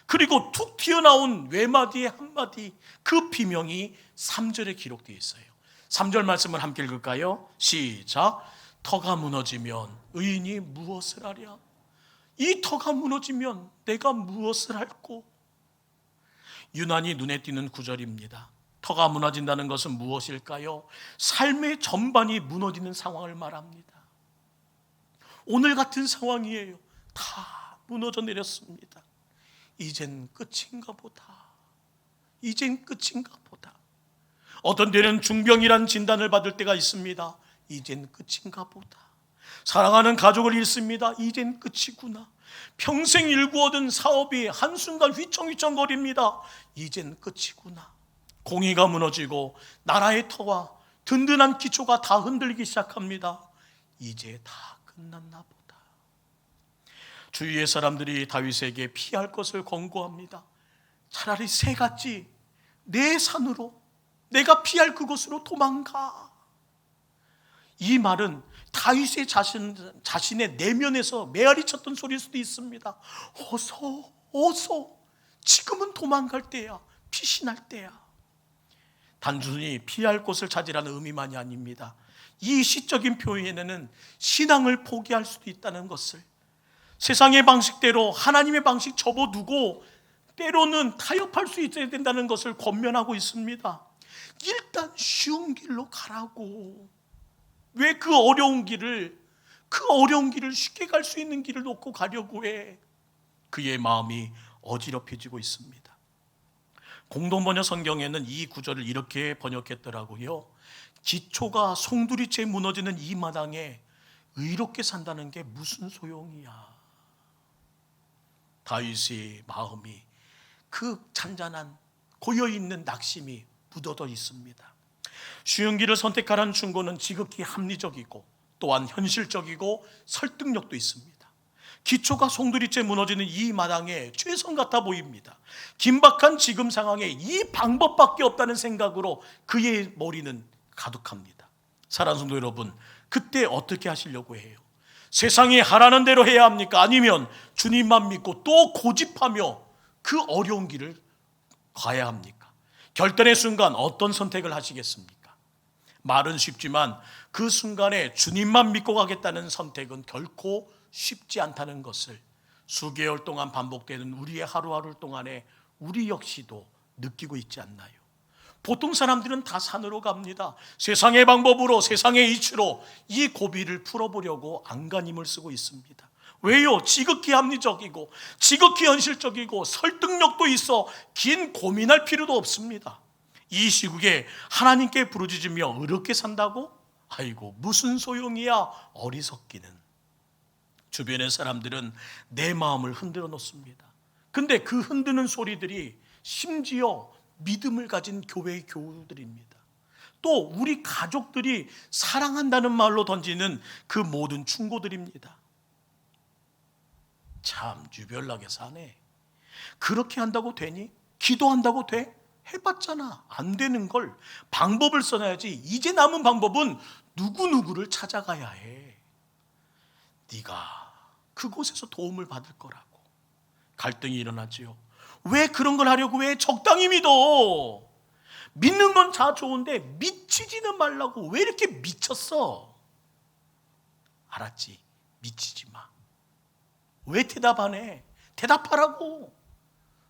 그리고 툭 튀어나온 외마디의 한마디, 그 비명이 3절에 기록되어 있어요. 3절 말씀을 함께 읽을까요? 시작. 터가 무너지면 의인이 무엇을 하랴? 이 터가 무너지면 내가 무엇을 할꼬? 유난히 눈에 띄는 구절입니다. 터가 무너진다는 것은 무엇일까요? 삶의 전반이 무너지는 상황을 말합니다. 오늘 같은 상황이에요. 다 무너져 내렸습니다. 이젠 끝인가 보다. 이젠 끝인가 보다. 어떤 때는 중병이란 진단을 받을 때가 있습니다. 이젠 끝인가 보다. 사랑하는 가족을 잃습니다. 이젠 끝이구나. 평생 일구어둔 사업이 한순간 휘청휘청거립니다. 이젠 끝이구나. 공의가 무너지고 나라의 터와 든든한 기초가 다 흔들리기 시작합니다. 이제 다 끝났나 보다. 주위의 사람들이 다윗에게 피할 것을 권고합니다. 차라리 새같이 내 산으로, 내가 피할 그곳으로 도망가. 이 말은 다윗의 자신의 내면에서 메아리 쳤던 소리일 수도 있습니다. 어서 지금은 도망갈 때야. 피신할 때야. 단순히 피할 곳을 찾으라는 의미만이 아닙니다. 이 시적인 표현에는 신앙을 포기할 수도 있다는 것을, 세상의 방식대로 하나님의 방식 접어두고 때로는 타협할 수 있어야 된다는 것을 권면하고 있습니다. 일단 쉬운 길로 가라고. 왜 그 어려운 길을 쉽게 갈 수 있는 길을 놓고 가려고 해? 그의 마음이 어지럽혀지고 있습니다. 공동번역 성경에는 이 구절을 이렇게 번역했더라고요. 기초가 송두리째 무너지는 이 마당에 의롭게 산다는 게 무슨 소용이야. 다윗의 마음이 그 잔잔한 고여있는 낙심이 묻어져 있습니다. 쉬운 길을 선택하라는 충고는 지극히 합리적이고 또한 현실적이고 설득력도 있습니다. 기초가 송두리째 무너지는 이 마당에 최선 같아 보입니다. 긴박한 지금 상황에 이 방법밖에 없다는 생각으로 그의 머리는 가득합니다. 사랑하는 성도 여러분, 그때 어떻게 하시려고 해요? 세상이 하라는 대로 해야 합니까? 아니면 주님만 믿고 또 고집하며 그 어려운 길을 가야 합니까? 결단의 순간 어떤 선택을 하시겠습니까? 말은 쉽지만 그 순간에 주님만 믿고 가겠다는 선택은 결코 쉽지 않다는 것을 수개월 동안 반복되는 우리의 하루하루 동안에 우리 역시도 느끼고 있지 않나요? 보통 사람들은 다 산으로 갑니다. 세상의 방법으로, 세상의 이치로 이 고비를 풀어보려고 안간힘을 쓰고 있습니다. 왜요? 지극히 합리적이고 지극히 현실적이고 설득력도 있어 긴 고민할 필요도 없습니다. 이 시국에 하나님께 부르짖으며 의롭게 산다고? 아이고, 무슨 소용이야, 어리석기는. 주변의 사람들은 내 마음을 흔들어 놓습니다. 근데 그 흔드는 소리들이 심지어 믿음을 가진 교회의 교우들입니다. 또 우리 가족들이 사랑한다는 말로 던지는 그 모든 충고들입니다. 참 유별나게 사네. 그렇게 한다고 되니? 기도한다고 돼? 해봤잖아. 안 되는 걸 방법을 써놔야지. 이제 남은 방법은 누구누구를 찾아가야 해. 네가 그곳에서 도움을 받을 거라고. 갈등이 일어나지요. 왜 그런 걸 하려고 왜 적당히 믿어? 믿는 건 다 좋은데 미치지는 말라고. 왜 이렇게 미쳤어? 알았지? 미치지 마. 왜 대답 안 해? 대답하라고.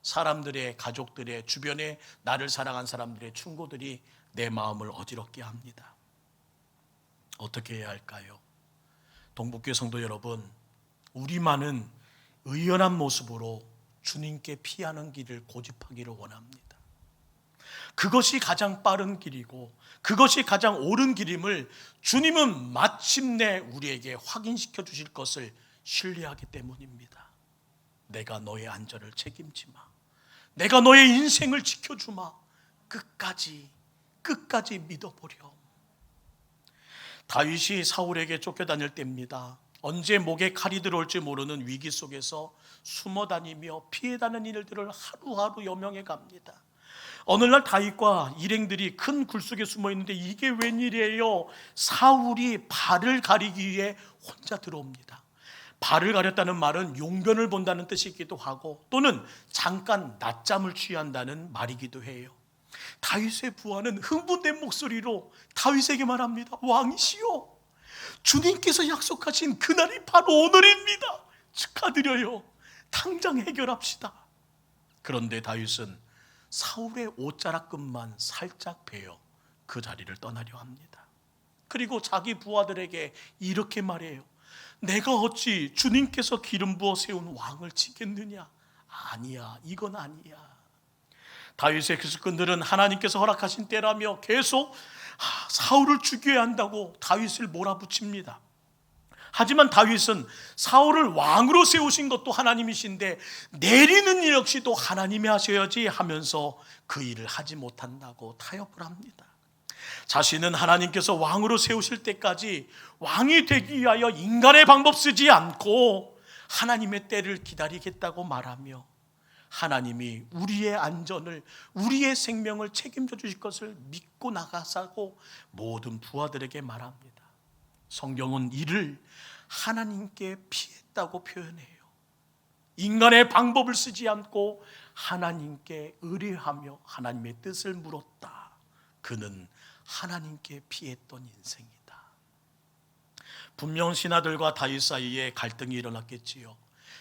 사람들의, 가족들의, 주변에 나를 사랑한 사람들의 충고들이 내 마음을 어지럽게 합니다. 어떻게 해야 할까요? 동북교회 성도 여러분, 우리만은 의연한 모습으로 주님께 피하는 길을 고집하기를 원합니다. 그것이 가장 빠른 길이고 그것이 가장 옳은 길임을 주님은 마침내 우리에게 확인시켜 주실 것을 신뢰하기 때문입니다. 내가 너의 안전을 책임지마. 내가 너의 인생을 지켜주마. 끝까지 믿어보렴. 다윗이 사울에게 쫓겨다닐 때입니다. 언제 목에 칼이 들어올지 모르는 위기 속에서 숨어 다니며 피해 다니는 일들을 하루하루 여명해 갑니다. 어느 날 다윗과 일행들이 큰 굴 속에 숨어 있는데 이게 웬일이에요? 사울이 발을 가리기 위해 혼자 들어옵니다. 발을 가렸다는 말은 용변을 본다는 뜻이기도 하고 또는 잠깐 낮잠을 취한다는 말이기도 해요. 다윗의 부하는 흥분된 목소리로 다윗에게 말합니다. 왕이시여, 주님께서 약속하신 그날이 바로 오늘입니다. 축하드려요. 당장 해결합시다. 그런데 다윗은 사울의 옷자락끈만 살짝 베어 그 자리를 떠나려 합니다. 그리고 자기 부하들에게 이렇게 말해요. 내가 어찌 주님께서 기름 부어 세운 왕을 치겠느냐? 아니야, 이건 아니야. 다윗의 기습꾼들은 하나님께서 허락하신 때라며 계속 사울을 죽여야 한다고 다윗을 몰아붙입니다. 하지만 다윗은 사울을 왕으로 세우신 것도 하나님이신데 내리는 일 역시도 하나님이 하셔야지 하면서 그 일을 하지 못한다고 타협을 합니다. 자신은 하나님께서 왕으로 세우실 때까지 왕이 되기 위하여 인간의 방법 쓰지 않고 하나님의 때를 기다리겠다고 말하며 하나님이 우리의 안전을, 우리의 생명을 책임져 주실 것을 믿고 나가사고 모든 부하들에게 말합니다. 성경은 이를 하나님께 피했다고 표현해요. 인간의 방법을 쓰지 않고 하나님께 의뢰하며 하나님의 뜻을 물었다. 그는 하나님께 피했던 인생이다. 분명 신하들과 다윗 사이에 갈등이 일어났겠지요.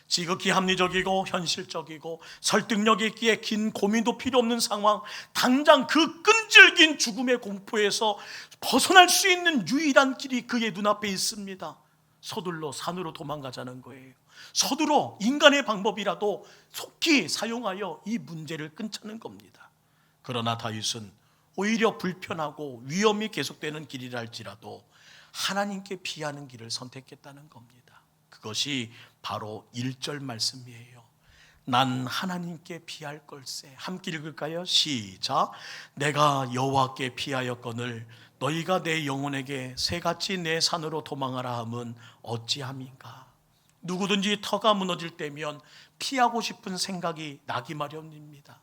지극히 합리적이고 현실적이고 설득력이 있기에 긴 고민도 필요 없는 상황, 당장 그 끈질긴 죽음의 공포에서 벗어날 수 있는 유일한 길이 그의 눈앞에 있습니다. 서둘러 산으로 도망가자는 거예요. 서둘러 인간의 방법이라도 속히 사용하여 이 문제를 끊자는 겁니다. 그러나 다윗은 오히려 불편하고 위험이 계속되는 길이라 할지라도 하나님께 피하는 길을 선택했다는 겁니다. 그것이 바로 1절 말씀이에요. 난 하나님께 피할 걸세. 함께 읽을까요? 시작. 내가 여호와께 피하였거늘 너희가 내 영혼에게 새같이 내 산으로 도망하라 함은 어찌함인가. 누구든지 터가 무너질 때면 피하고 싶은 생각이 나기 마련입니다.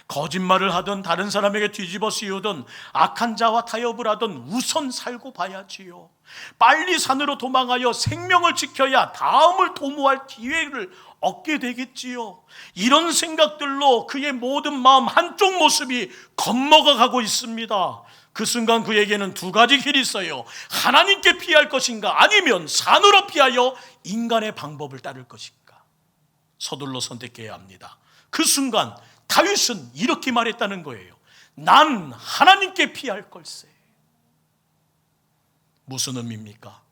거짓말을 하든 다른 사람에게 뒤집어 씌우든 악한 자와 타협을 하든 우선 살고 봐야지요. 빨리 산으로 도망하여 생명을 지켜야 다음을 도모할 기회를 얻게 되겠지요. 이런 생각들로 그의 모든 마음 한쪽 모습이 겁먹어 가고 있습니다. 그 순간 그에게는 두 가지 길이 있어요. 하나님께 피할 것인가, 아니면 산으로 피하여 인간의 방법을 따를 것인가. 서둘러 선택해야 합니다. 그 순간 다윗은 이렇게 말했다는 거예요. 난 하나님께 피할 걸세. 무슨 의미입니까?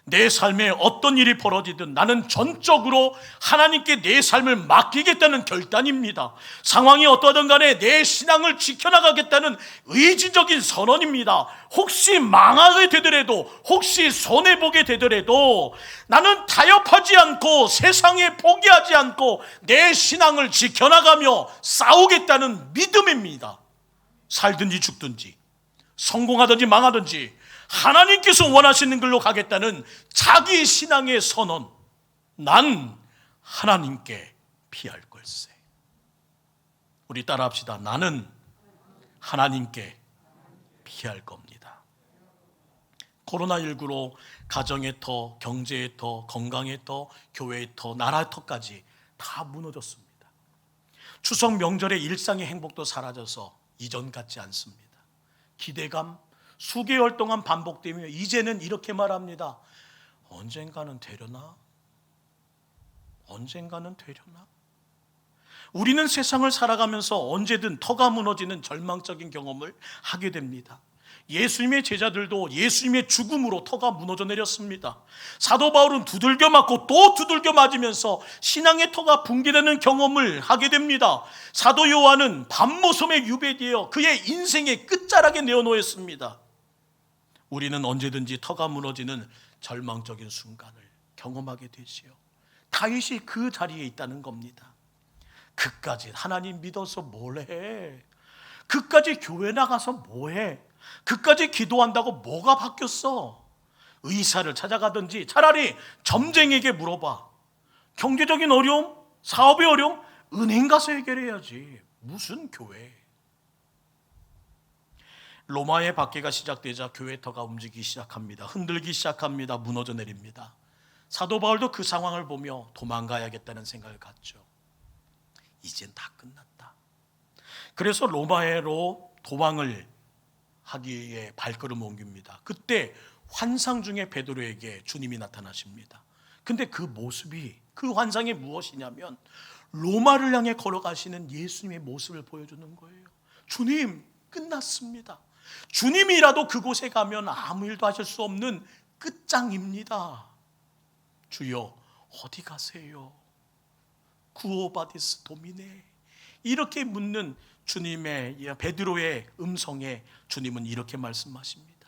내 삶에 어떤 일이 벌어지든 나는 전적으로 하나님께 내 삶을 맡기겠다는 결단입니다. 상황이 어떠하든 간에 내 신앙을 지켜나가겠다는 의지적인 선언입니다. 혹시 망하게 되더라도, 혹시 손해보게 되더라도 나는 타협하지 않고 세상에 포기하지 않고 내 신앙을 지켜나가며 싸우겠다는 믿음입니다. 살든지 죽든지, 성공하든지 망하든지 하나님께서 원하시는 길로 가겠다는 자기 신앙의 선언. 난 하나님께 피할 걸세. 우리 따라합시다. 나는 하나님께 피할 겁니다. 코로나19로 가정의 터, 경제의 터, 건강의 터, 교회의 터, 나라의 터까지 다 무너졌습니다. 추석 명절의 일상의 행복도 사라져서 이전 같지 않습니다. 기대감 수개월 동안 반복되며 이제는 이렇게 말합니다. 언젠가는 되려나? 언젠가는 되려나? 우리는 세상을 살아가면서 언제든 터가 무너지는 절망적인 경험을 하게 됩니다. 예수님의 제자들도 예수님의 죽음으로 터가 무너져 내렸습니다. 사도 바울은 두들겨 맞고 또 두들겨 맞으면서 신앙의 터가 붕괴되는 경험을 하게 됩니다. 사도 요한은 밤모섬에 유배되어 그의 인생의 끝자락에 내어놓였습니다. 우리는 언제든지 터가 무너지는 절망적인 순간을 경험하게 되지요. 다윗이 그 자리에 있다는 겁니다. 그까지 하나님 믿어서 뭘 해? 그까지 교회 나가서 뭐 해? 그까지 기도한다고 뭐가 바뀌었어? 의사를 찾아가든지 차라리 점쟁이에게 물어봐. 경제적인 어려움, 사업의 어려움, 은행 가서 해결해야지. 무슨 교회? 로마의 박해가 시작되자 교회 터가 움직이기 시작합니다. 흔들기 시작합니다. 무너져 내립니다. 사도 바울도 그 상황을 보며 도망가야겠다는 생각을 갖죠. 이젠 다 끝났다. 그래서 로마로 도망을 하기 위해 발걸음을 옮깁니다. 그때 환상 중에 베드로에게 주님이 나타나십니다. 근데 그 모습이, 그 환상이 무엇이냐면 로마를 향해 걸어가시는 예수님의 모습을 보여주는 거예요. 주님, 끝났습니다. 주님이라도 그곳에 가면 아무 일도 하실 수 없는 끝장입니다. 주여, 어디 가세요? 구오바디스 도미네. 이렇게 묻는 주님의, 베드로의 음성에 주님은 이렇게 말씀하십니다.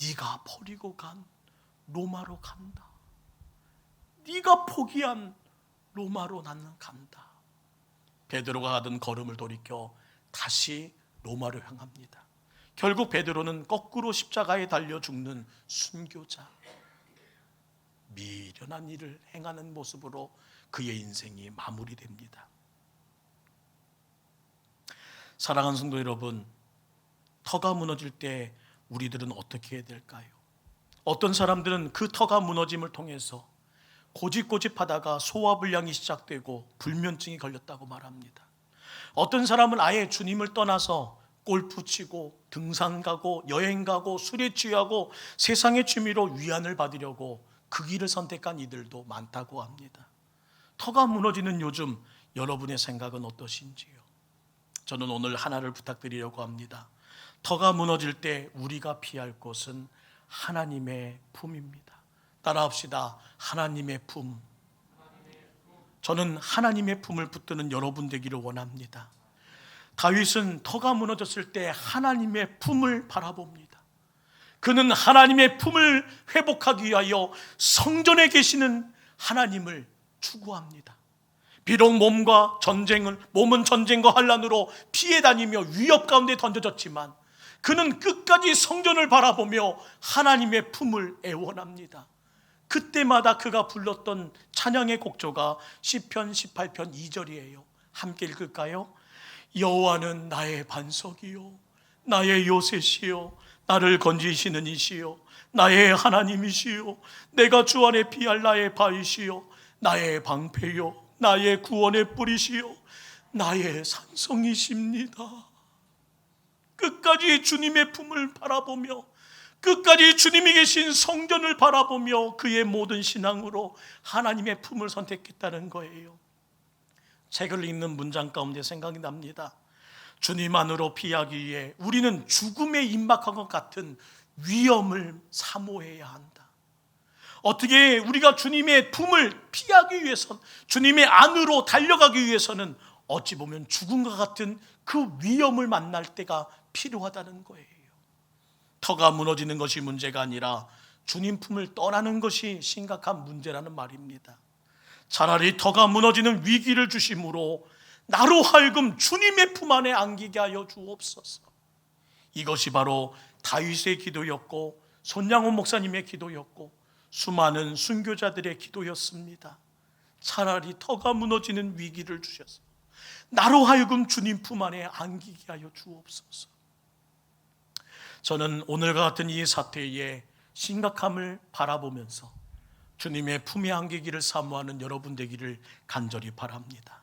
네가 버리고 간 로마로 간다. 네가 포기한 로마로 나는 간다. 베드로가 가던 걸음을 돌이켜 다시 로마로 향합니다. 결국 베드로는 거꾸로 십자가에 달려 죽는 순교자, 미련한 일을 행하는 모습으로 그의 인생이 마무리됩니다. 사랑하는 성도 여러분, 터가 무너질 때 우리들은 어떻게 해야 될까요? 어떤 사람들은 그 터가 무너짐을 통해서 고집고집하다가 소화불량이 시작되고 불면증이 걸렸다고 말합니다. 어떤 사람은 아예 주님을 떠나서 골프 치고 등산 가고 여행 가고 술에 취하고 세상의 취미로 위안을 받으려고 그 길을 선택한 이들도 많다고 합니다. 터가 무너지는 요즘 여러분의 생각은 어떠신지요? 저는 오늘 하나를 부탁드리려고 합니다. 터가 무너질 때 우리가 피할 곳은 하나님의 품입니다. 따라합시다. 하나님의 품. 저는 하나님의 품을 붙드는 여러분 되기를 원합니다. 다윗은 터가 무너졌을 때 하나님의 품을 바라봅니다. 그는 하나님의 품을 회복하기 위하여 성전에 계시는 하나님을 추구합니다. 비록 몸은 전쟁과 환난으로 피해 다니며 위협 가운데 던져졌지만 그는 끝까지 성전을 바라보며 하나님의 품을 애원합니다. 그때마다 그가 불렀던 찬양의 곡조가 시편 18편 2절이에요. 함께 읽을까요? 여호와는 나의 반석이요 나의 요새시요 나를 건지시는 이시요 나의 하나님이시요 내가 주 안에 피할 나의 바위시요 나의 방패요 나의 구원의 뿌리시요 나의 산성이십니다. 끝까지 주님의 품을 바라보며 끝까지 주님이 계신 성전을 바라보며 그의 모든 신앙으로 하나님의 품을 선택했다는 거예요. 책을 읽는 문장 가운데 생각이 납니다. 주님 안으로 피하기 위해 우리는 죽음에 임박한 것 같은 위험을 사모해야 한다. 어떻게 우리가 주님의 품을 피하기 위해서는, 주님의 안으로 달려가기 위해서는 어찌 보면 죽음과 같은 그 위험을 만날 때가 필요하다는 거예요. 터가 무너지는 것이 문제가 아니라 주님 품을 떠나는 것이 심각한 문제라는 말입니다. 차라리 터가 무너지는 위기를 주심으로 나로 하여금 주님의 품 안에 안기게 하여 주옵소서. 이것이 바로 다윗의 기도였고 손양호 목사님의 기도였고 수많은 순교자들의 기도였습니다. 차라리 터가 무너지는 위기를 주셔서 나로 하여금 주님 품 안에 안기게 하여 주옵소서. 저는 오늘과 같은 이 사태의 심각함을 바라보면서 주님의 품에 안기기를 사모하는 여러분 되기를 간절히 바랍니다.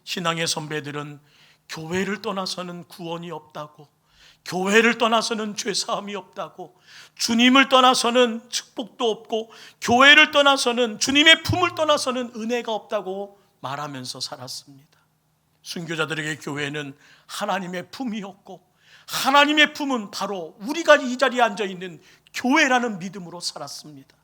신앙의 선배들은 교회를 떠나서는 구원이 없다고, 교회를 떠나서는 죄사함이 없다고, 주님을 떠나서는 축복도 없고, 교회를 떠나서는, 주님의 품을 떠나서는 은혜가 없다고 말하면서 살았습니다. 순교자들에게 교회는 하나님의 품이었고, 하나님의 품은 바로 우리가 이 자리에 앉아있는 교회라는 믿음으로 살았습니다.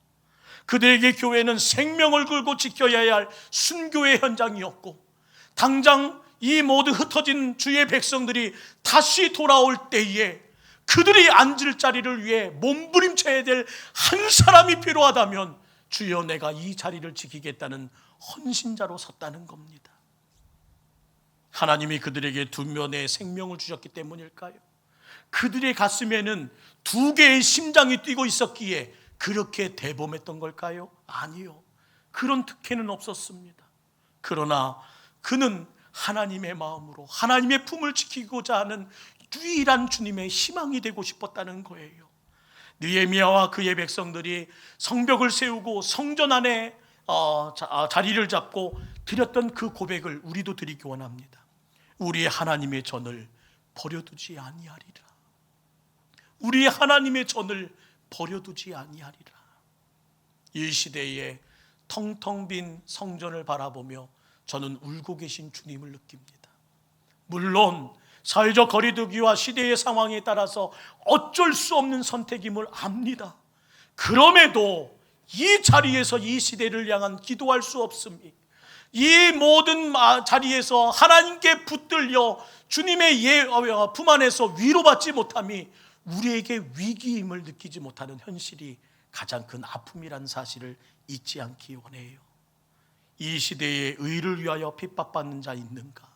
그들에게 교회는 생명을 걸고 지켜야 할 순교의 현장이었고, 당장 이 모두 흩어진 주의 백성들이 다시 돌아올 때에 그들이 앉을 자리를 위해 몸부림쳐야 될 한 사람이 필요하다면 주여 내가 이 자리를 지키겠다는 헌신자로 섰다는 겁니다. 하나님이 그들에게 두 면의 생명을 주셨기 때문일까요? 그들의 가슴에는 두 개의 심장이 뛰고 있었기에 그렇게 대범했던 걸까요? 아니요. 그런 특혜는 없었습니다. 그러나 그는 하나님의 마음으로 하나님의 품을 지키고자 하는 유일한 주님의 희망이 되고 싶었다는 거예요. 느헤미야와 그의 백성들이 성벽을 세우고 성전 안에 자리를 잡고 드렸던 그 고백을 우리도 드리기 원합니다. 우리의 하나님의 전을 버려두지 아니하리라. 우리의 하나님의 전을 버려두지 아니하리라. 이 시대에 텅텅 빈 성전을 바라보며 저는 울고 계신 주님을 느낍니다. 물론 사회적 거리두기와 시대의 상황에 따라서 어쩔 수 없는 선택임을 압니다. 그럼에도 이 자리에서 이 시대를 향한 기도할 수 없음이, 이 모든 자리에서 하나님께 붙들려 주님의 품 안에서 위로받지 못함이 우리에게 위기임을 느끼지 못하는 현실이 가장 큰 아픔이라는 사실을 잊지 않기 원해요. 이 시대에 의를 위하여 핍박받는 자 있는가?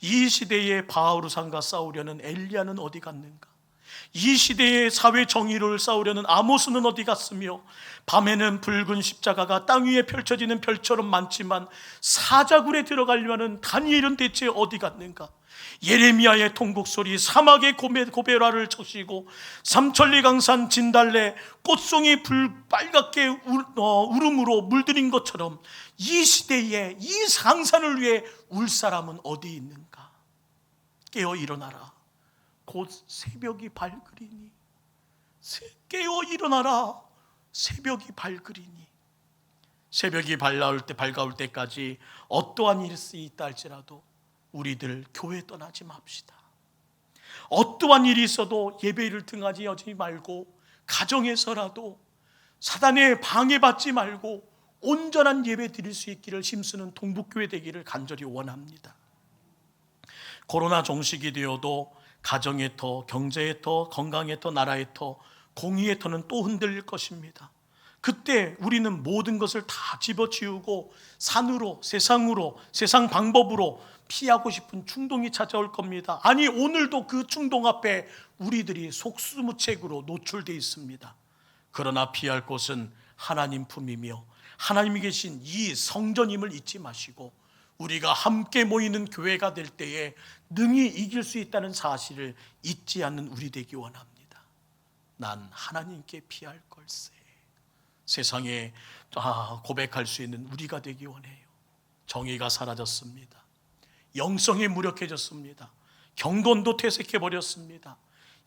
이 시대에 바알우산과 싸우려는 엘리야는 어디 갔는가? 이 시대에 사회 정의를 싸우려는 아모스는 어디 갔으며, 밤에는 붉은 십자가가 땅 위에 펼쳐지는 별처럼 많지만 사자굴에 들어가려는 다니엘은 대체 어디 갔는가? 예레미야의 통곡소리, 사막의 고베라를 쳐시고 삼천리 강산 진달래 꽃송이 빨갛게 울음으로 물들인 것처럼 이 시대에 이 상산을 위해 울 사람은 어디 있는가? 깨어 일어나라. 곧 새벽이 밝으리니. 깨어 일어나라. 새벽이 밝으리니. 새벽이 밝아올 때까지 어떠한 일이 있다 할지라도 우리들 교회 떠나지 맙시다. 어떠한 일이 있어도 예배를 등하지 말고 가정에서라도 사단의 방해받지 말고 온전한 예배 드릴 수 있기를 힘쓰는 동북교회 되기를 간절히 원합니다. 코로나 종식이 되어도 가정의 터, 경제의 터, 건강의 터, 나라의 터, 공의의 터는 또 흔들릴 것입니다. 그때 우리는 모든 것을 다 집어치우고 산으로, 세상 방법으로 피하고 싶은 충동이 찾아올 겁니다. 아니, 오늘도 그 충동 앞에 우리들이 속수무책으로 노출되어 있습니다. 그러나 피할 곳은 하나님 품이며 하나님이 계신 이 성전임을 잊지 마시고 우리가 함께 모이는 교회가 될 때에 능히 이길 수 있다는 사실을 잊지 않는 우리 되기 원합니다. 난 하나님께 피할 걸세. 세상에 고백할 수 있는 우리가 되기 원해요. 정의가 사라졌습니다. 영성이 무력해졌습니다. 경건도 퇴색해버렸습니다.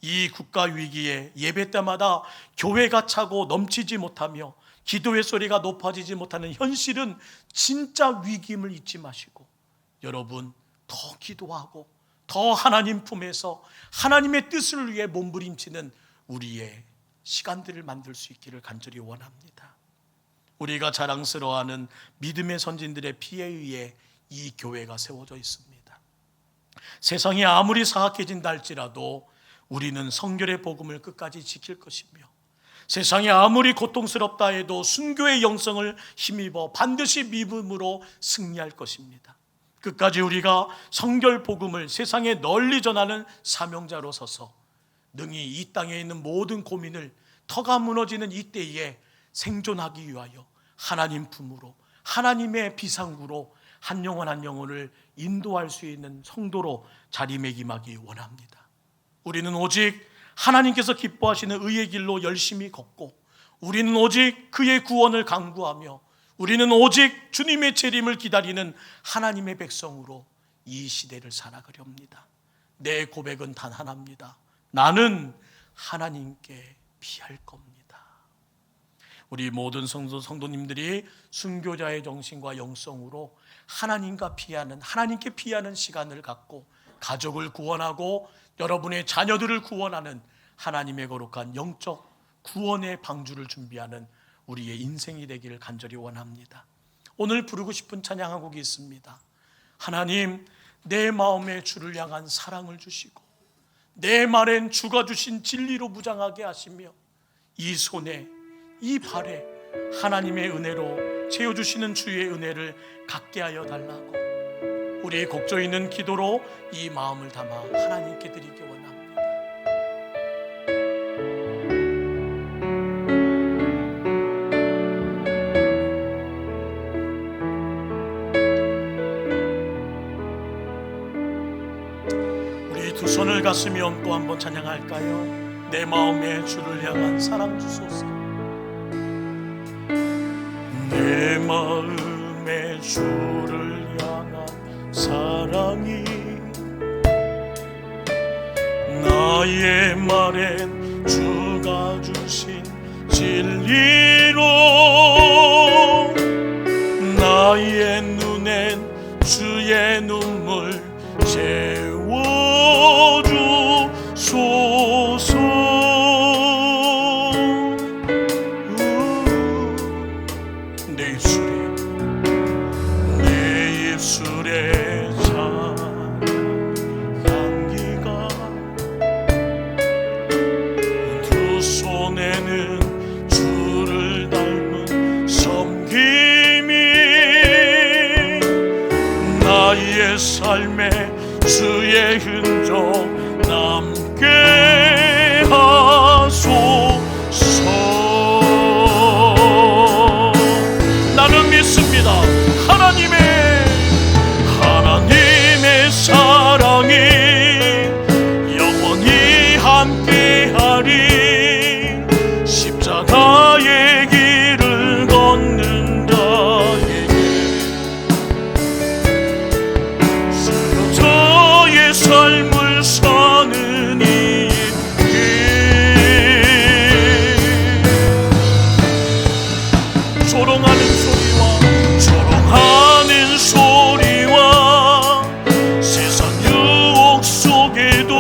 이 국가 위기에 예배 때마다 교회가 차고 넘치지 못하며 기도의 소리가 높아지지 못하는 현실은 진짜 위기임을 잊지 마시고, 여러분 더 기도하고 더 하나님 품에서 하나님의 뜻을 위해 몸부림치는 우리의 시간들을 만들 수 있기를 간절히 원합니다. 우리가 자랑스러워하는 믿음의 선진들의 피에 의해 이 교회가 세워져 있습니다. 세상이 아무리 사악해진다 할지라도 우리는 성결의 복음을 끝까지 지킬 것이며, 세상이 아무리 고통스럽다 해도 순교의 영성을 힘입어 반드시 믿음으로 승리할 것입니다. 끝까지 우리가 성결 복음을 세상에 널리 전하는 사명자로 서서 능히 이 땅에 있는 모든 고민을 터가 무너지는 이때에 생존하기 위하여 하나님 품으로, 하나님의 비상구로 한 영혼 한 영혼을 인도할 수 있는 성도로 자리매김하기 원합니다. 우리는 오직 하나님께서 기뻐하시는 의의 길로 열심히 걷고, 우리는 오직 그의 구원을 간구하며, 우리는 오직 주님의 재림을 기다리는 하나님의 백성으로 이 시대를 살아가려 합니다. 내 고백은 단 하나입니다. 나는 하나님께 피할 겁니다. 우리 모든 성도님들이 순교자의 정신과 영성으로 하나님께 피하는 시간을 갖고 가족을 구원하고 여러분의 자녀들을 구원하는 하나님의 거룩한 영적 구원의 방주를 준비하는 우리의 인생이 되기를 간절히 원합니다. 오늘 부르고 싶은 찬양 한 곡이 있습니다. 하나님, 내 마음에 주를 향한 사랑을 주시고 내 말엔 주가 주신 진리로 무장하게 하시며 이 손에 이 발에 하나님의 은혜로 채워주시는 주의 은혜를 갖게 하여 달라고 우리의 곡조 있는 기도로 이 마음을 담아 하나님께 드리기 원합니다. 우리 두 손을 가슴에 얹고 한번 찬양할까요? 내 마음에 주를 향한 사랑 주소서. 내 마음에 주를 향한 사랑이 나의 말엔 주가 주신 진리로 나의 눈엔 주의 눈물 채워주소서. 내 입술에 향기가 두 손에는 주를 닮은 섬김이 나의 삶에 주의 흔적 남게 하소서. 나는 믿습니다. 하나님의 사랑이 영원히 함께하리. 십자가의 길을 걷는 자에게 저의 삶을 사는 이길 조롱하는 소리와 세상 유혹 속에도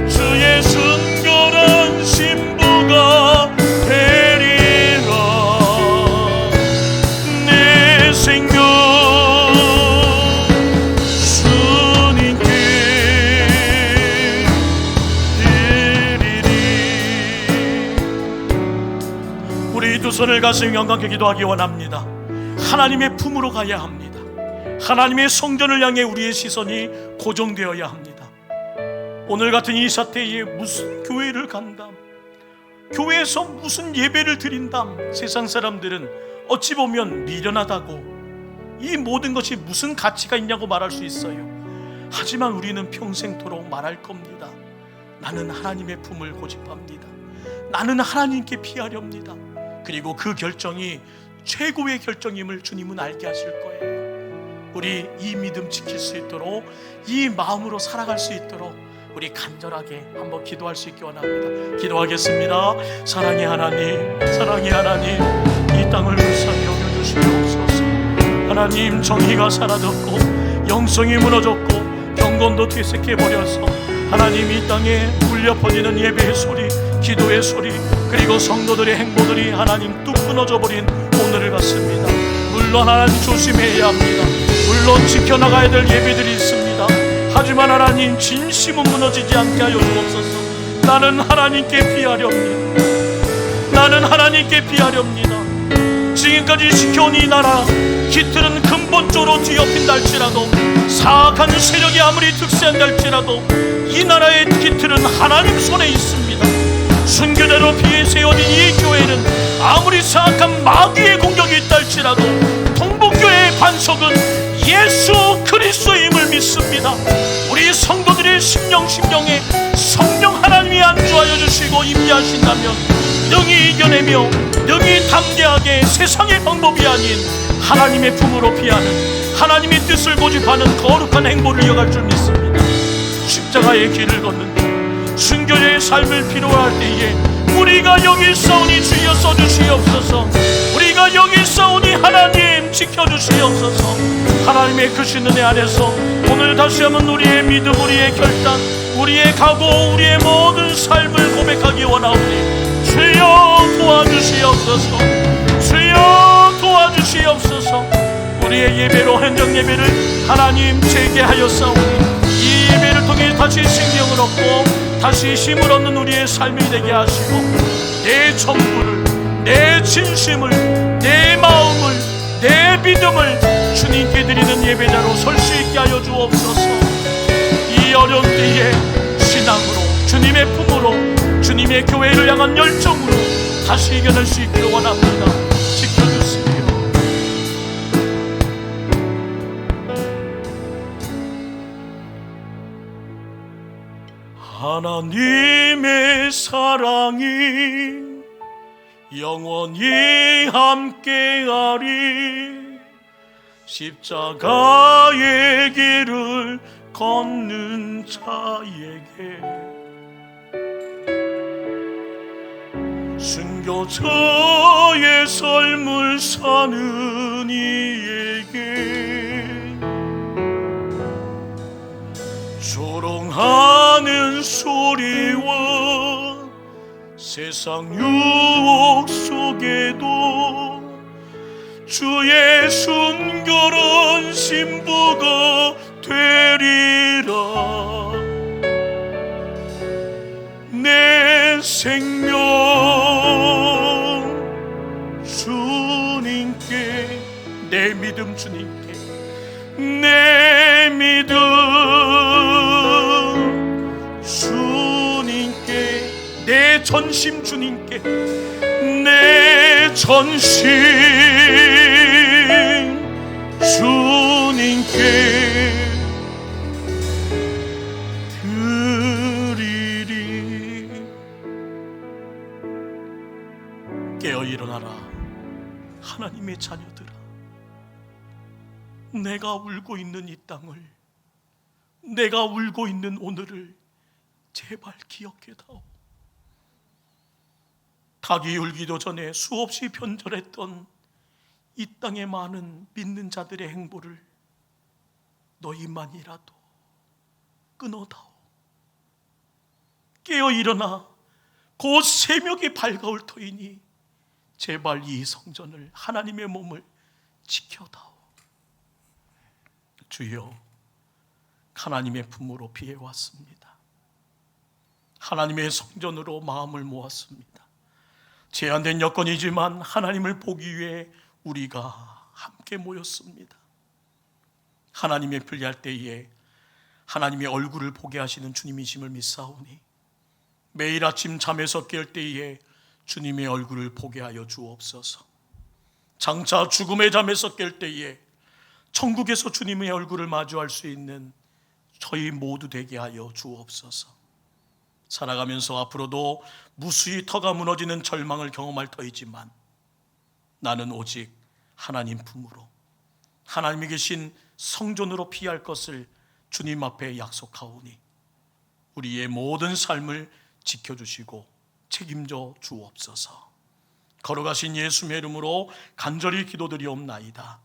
주의 순결한 신부가 되리라. 내 생명 주님께 드리리. 우리 두 손을 가슴 영광께 기도하기 원합니다. 하나님의 품으로 가야 합니다. 하나님의 성전을 향해 우리의 시선이 고정되어야 합니다. 오늘 같은 이 사태에 무슨 교회를 간담, 교회에서 무슨 예배를 드린담, 세상 사람들은 어찌 보면 미련하다고 이 모든 것이 무슨 가치가 있냐고 말할 수 있어요. 하지만 우리는 평생토록 말할 겁니다. 나는 하나님의 품을 고집합니다. 나는 하나님께 피하렵니다. 그리고 그 결정이 최고의 결정임을 주님은 알게 하실 거예요. 우리 이 믿음 지킬 수 있도록, 이 마음으로 살아갈 수 있도록 우리 간절하게 한번 기도할 수 있기 원합니다. 기도하겠습니다. 사랑의 하나님, 사랑의 하나님, 이 땅을 불쌍히 여겨주시옵소서. 하나님, 정의가 사라졌고 영성이 무너졌고 경건도 퇴색해버려서 하나님, 이 땅에 울려 퍼지는 예배의 소리, 기도의 소리, 그리고 성도들의 행보들이 하나님 뚝 끊어져 버린 오늘을 같습니다. 물론 하나님 조심해야 합니다. 물론 지켜나가야 될 예배들이 있습니다. 하지만 하나님, 진심은 무너지지 않게 하여 주옵소서. 나는 하나님께 피하렵니다. 나는 하나님께 피하렵니다. 지금까지 지켜온 이 나라, 깃틀은 근본적으로 뒤엎인다 할지라도, 사악한 세력이 아무리 득세한다 할지라도 이 나라의 깃틀은 하나님 손에 있습니다. 순교자로 비에 세워진 이 교회는 아무리 사악한 마귀의 공격이 있다 할지라도 동북교회의 반석은 예수 그리스도임을 믿습니다. 우리 성도들의 심령에 성령 하나님이 안주하여 주시고 임재하신다면 능히 이겨내며 능히 담대하게 세상의 방법이 아닌 하나님의 품으로 피하는, 하나님의 뜻을 고집하는 거룩한 행보를 이어갈 줄 믿습니다. 십자가의 길을 걷는 순교자의 삶을 필요로 할 때에 우리가 여기 있사오니 주여 써주시옵소서. 우리가 여기 있사오니 하나님 지켜주시옵소서. 하나님의 크신 은혜 안에서 오늘 다시 한번 우리의 믿음, 우리의 결단, 우리의 각오, 우리의 모든 삶을 고백하기 원하오니 주여 도와주시옵소서. 주여 도와주시옵소서. 우리의 예배로 현장 예배를 하나님 재개하였사오니 이 예배를 통해 다시 생명을 얻고 다시 힘을 얻는 우리의 삶이 되게 하시고, 내 전부를, 내 진심을, 내 마음을, 내 믿음을 주님께 드리는 예배자로 설 수 있게 하여 주옵소서. 이 어려운 때에 신앙으로, 주님의 품으로, 주님의 교회를 향한 열정으로 다시 이겨낼 수 있기를 원합니다. 지켜주세요. 하나님의 사랑이 영원히 함께하리. 십자가의 길을 걷는 자에게, 순교자의 삶을 사는 이에게, 조롱하는 소리와 세상 유혹 속에도 주의 순결한 신부가 되리라. 내 생명 주님께, 내 믿음 주님께, 내 믿음 주님께, 내 전심 주님께, 내 전심 주님께 드리리. 깨어 일어나라 하나님의 자녀들아. 내가 울고 있는 이 땅을, 내가 울고 있는 오늘을 제발 기억해다오. 닭이 울기도 전에 수없이 변절했던 이 땅의 많은 믿는 자들의 행보를 너희만이라도 끊어다오. 깨어 일어나, 곧 새벽이 밝아올 터이니 제발 이 성전을, 하나님의 몸을 지켜다오. 주여, 하나님의 품으로 피해왔습니다. 하나님의 성전으로 마음을 모았습니다. 제한된 여건이지만 하나님을 보기 위해 우리가 함께 모였습니다. 하나님의 편리할 때에 하나님의 얼굴을 보게 하시는 주님이심을 믿사오니 매일 아침 잠에서 깰 때에 주님의 얼굴을 보게 하여 주옵소서. 장차 죽음의 잠에서 깰 때에 천국에서 주님의 얼굴을 마주할 수 있는 저희 모두 되게 하여 주옵소서. 살아가면서 앞으로도 무수히 터가 무너지는 절망을 경험할 터이지만 나는 오직 하나님 품으로, 하나님이 계신 성전으로 피할 것을 주님 앞에 약속하오니 우리의 모든 삶을 지켜주시고 책임져 주옵소서. 걸어가신 예수의 이름으로 간절히 기도드리옵나이다.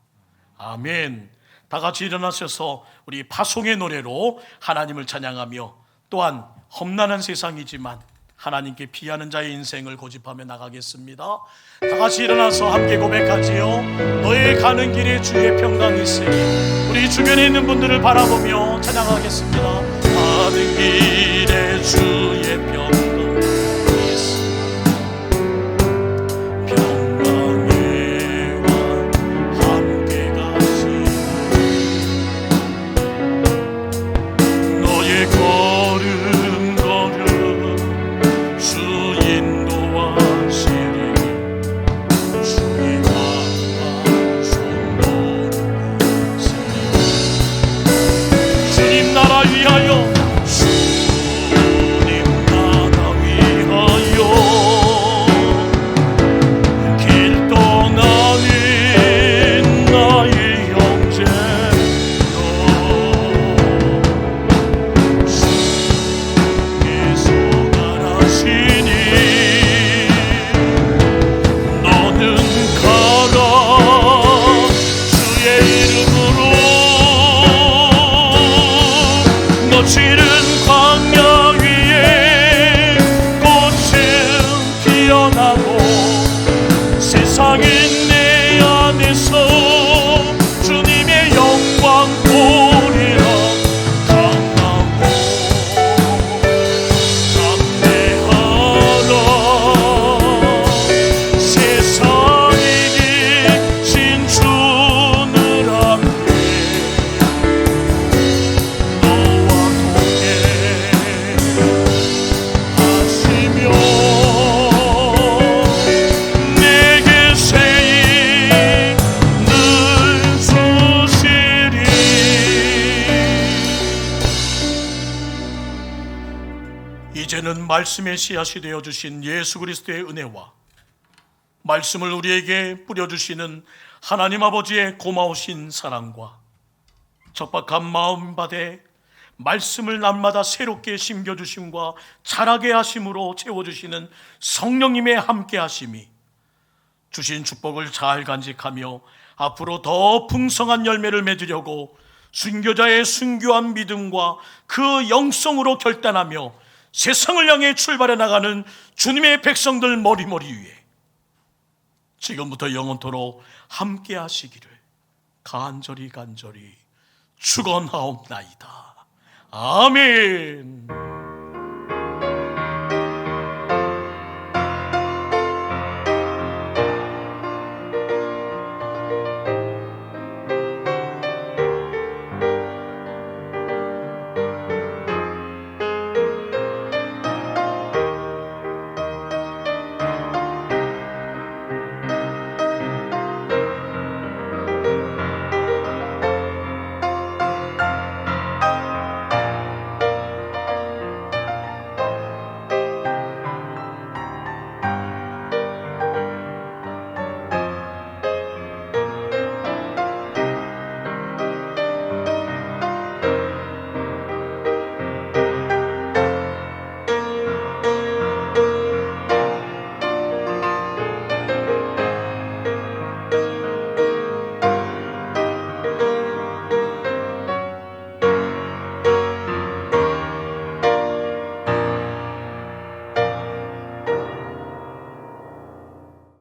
아멘. 다 같이 일어나셔서 우리 파송의 노래로 하나님을 찬양하며, 또한 험난한 세상이지만 하나님께 피하는 자의 인생을 고집하며 나가겠습니다. 다 같이 일어나서 함께 고백하지요. 너의 가는 길에 주의 평강이 있으니. 우리 주변에 있는 분들을 바라보며 찬양하겠습니다. 가는 길에 주의 평강이 있으니 평강의 왕 함께 가시니 너의 걸음 걸음 주 인도하시리. 주의 강한 손 놓으시니 주님 나라 위하여, 주님 나라 위하여 길 떠나는 나의 형제 주께서 가라시니 너는 가라 주의 이름으로. 거칠은 광야 위에 꽃은 피어나고 세상은 내 안에서 주님의 영광 보리라. 강하고 담대하라. 세상이 진 주늘 앞에 너와 동행하시며 내게 새 힘을 주시리. 이제는 말씀의 씨앗이 되어주신 예수 그리스도의 은혜와 말씀을 우리에게 뿌려주시는 하나님 아버지의 고마우신 사랑과 적박한 마음 받에 말씀을 날마다 새롭게 심겨주심과 자라게 하심으로 채워주시는 성령님의 함께하심이 주신 축복을 잘 간직하며 앞으로 더 풍성한 열매를 맺으려고 순교자의 순교한 믿음과 그 영성으로 결단하며 세상을 향해 출발해 나가는 주님의 백성들 머리머리 위에 지금부터 영원토록 함께 하시기를 간절히 축원하옵나이다. 아멘.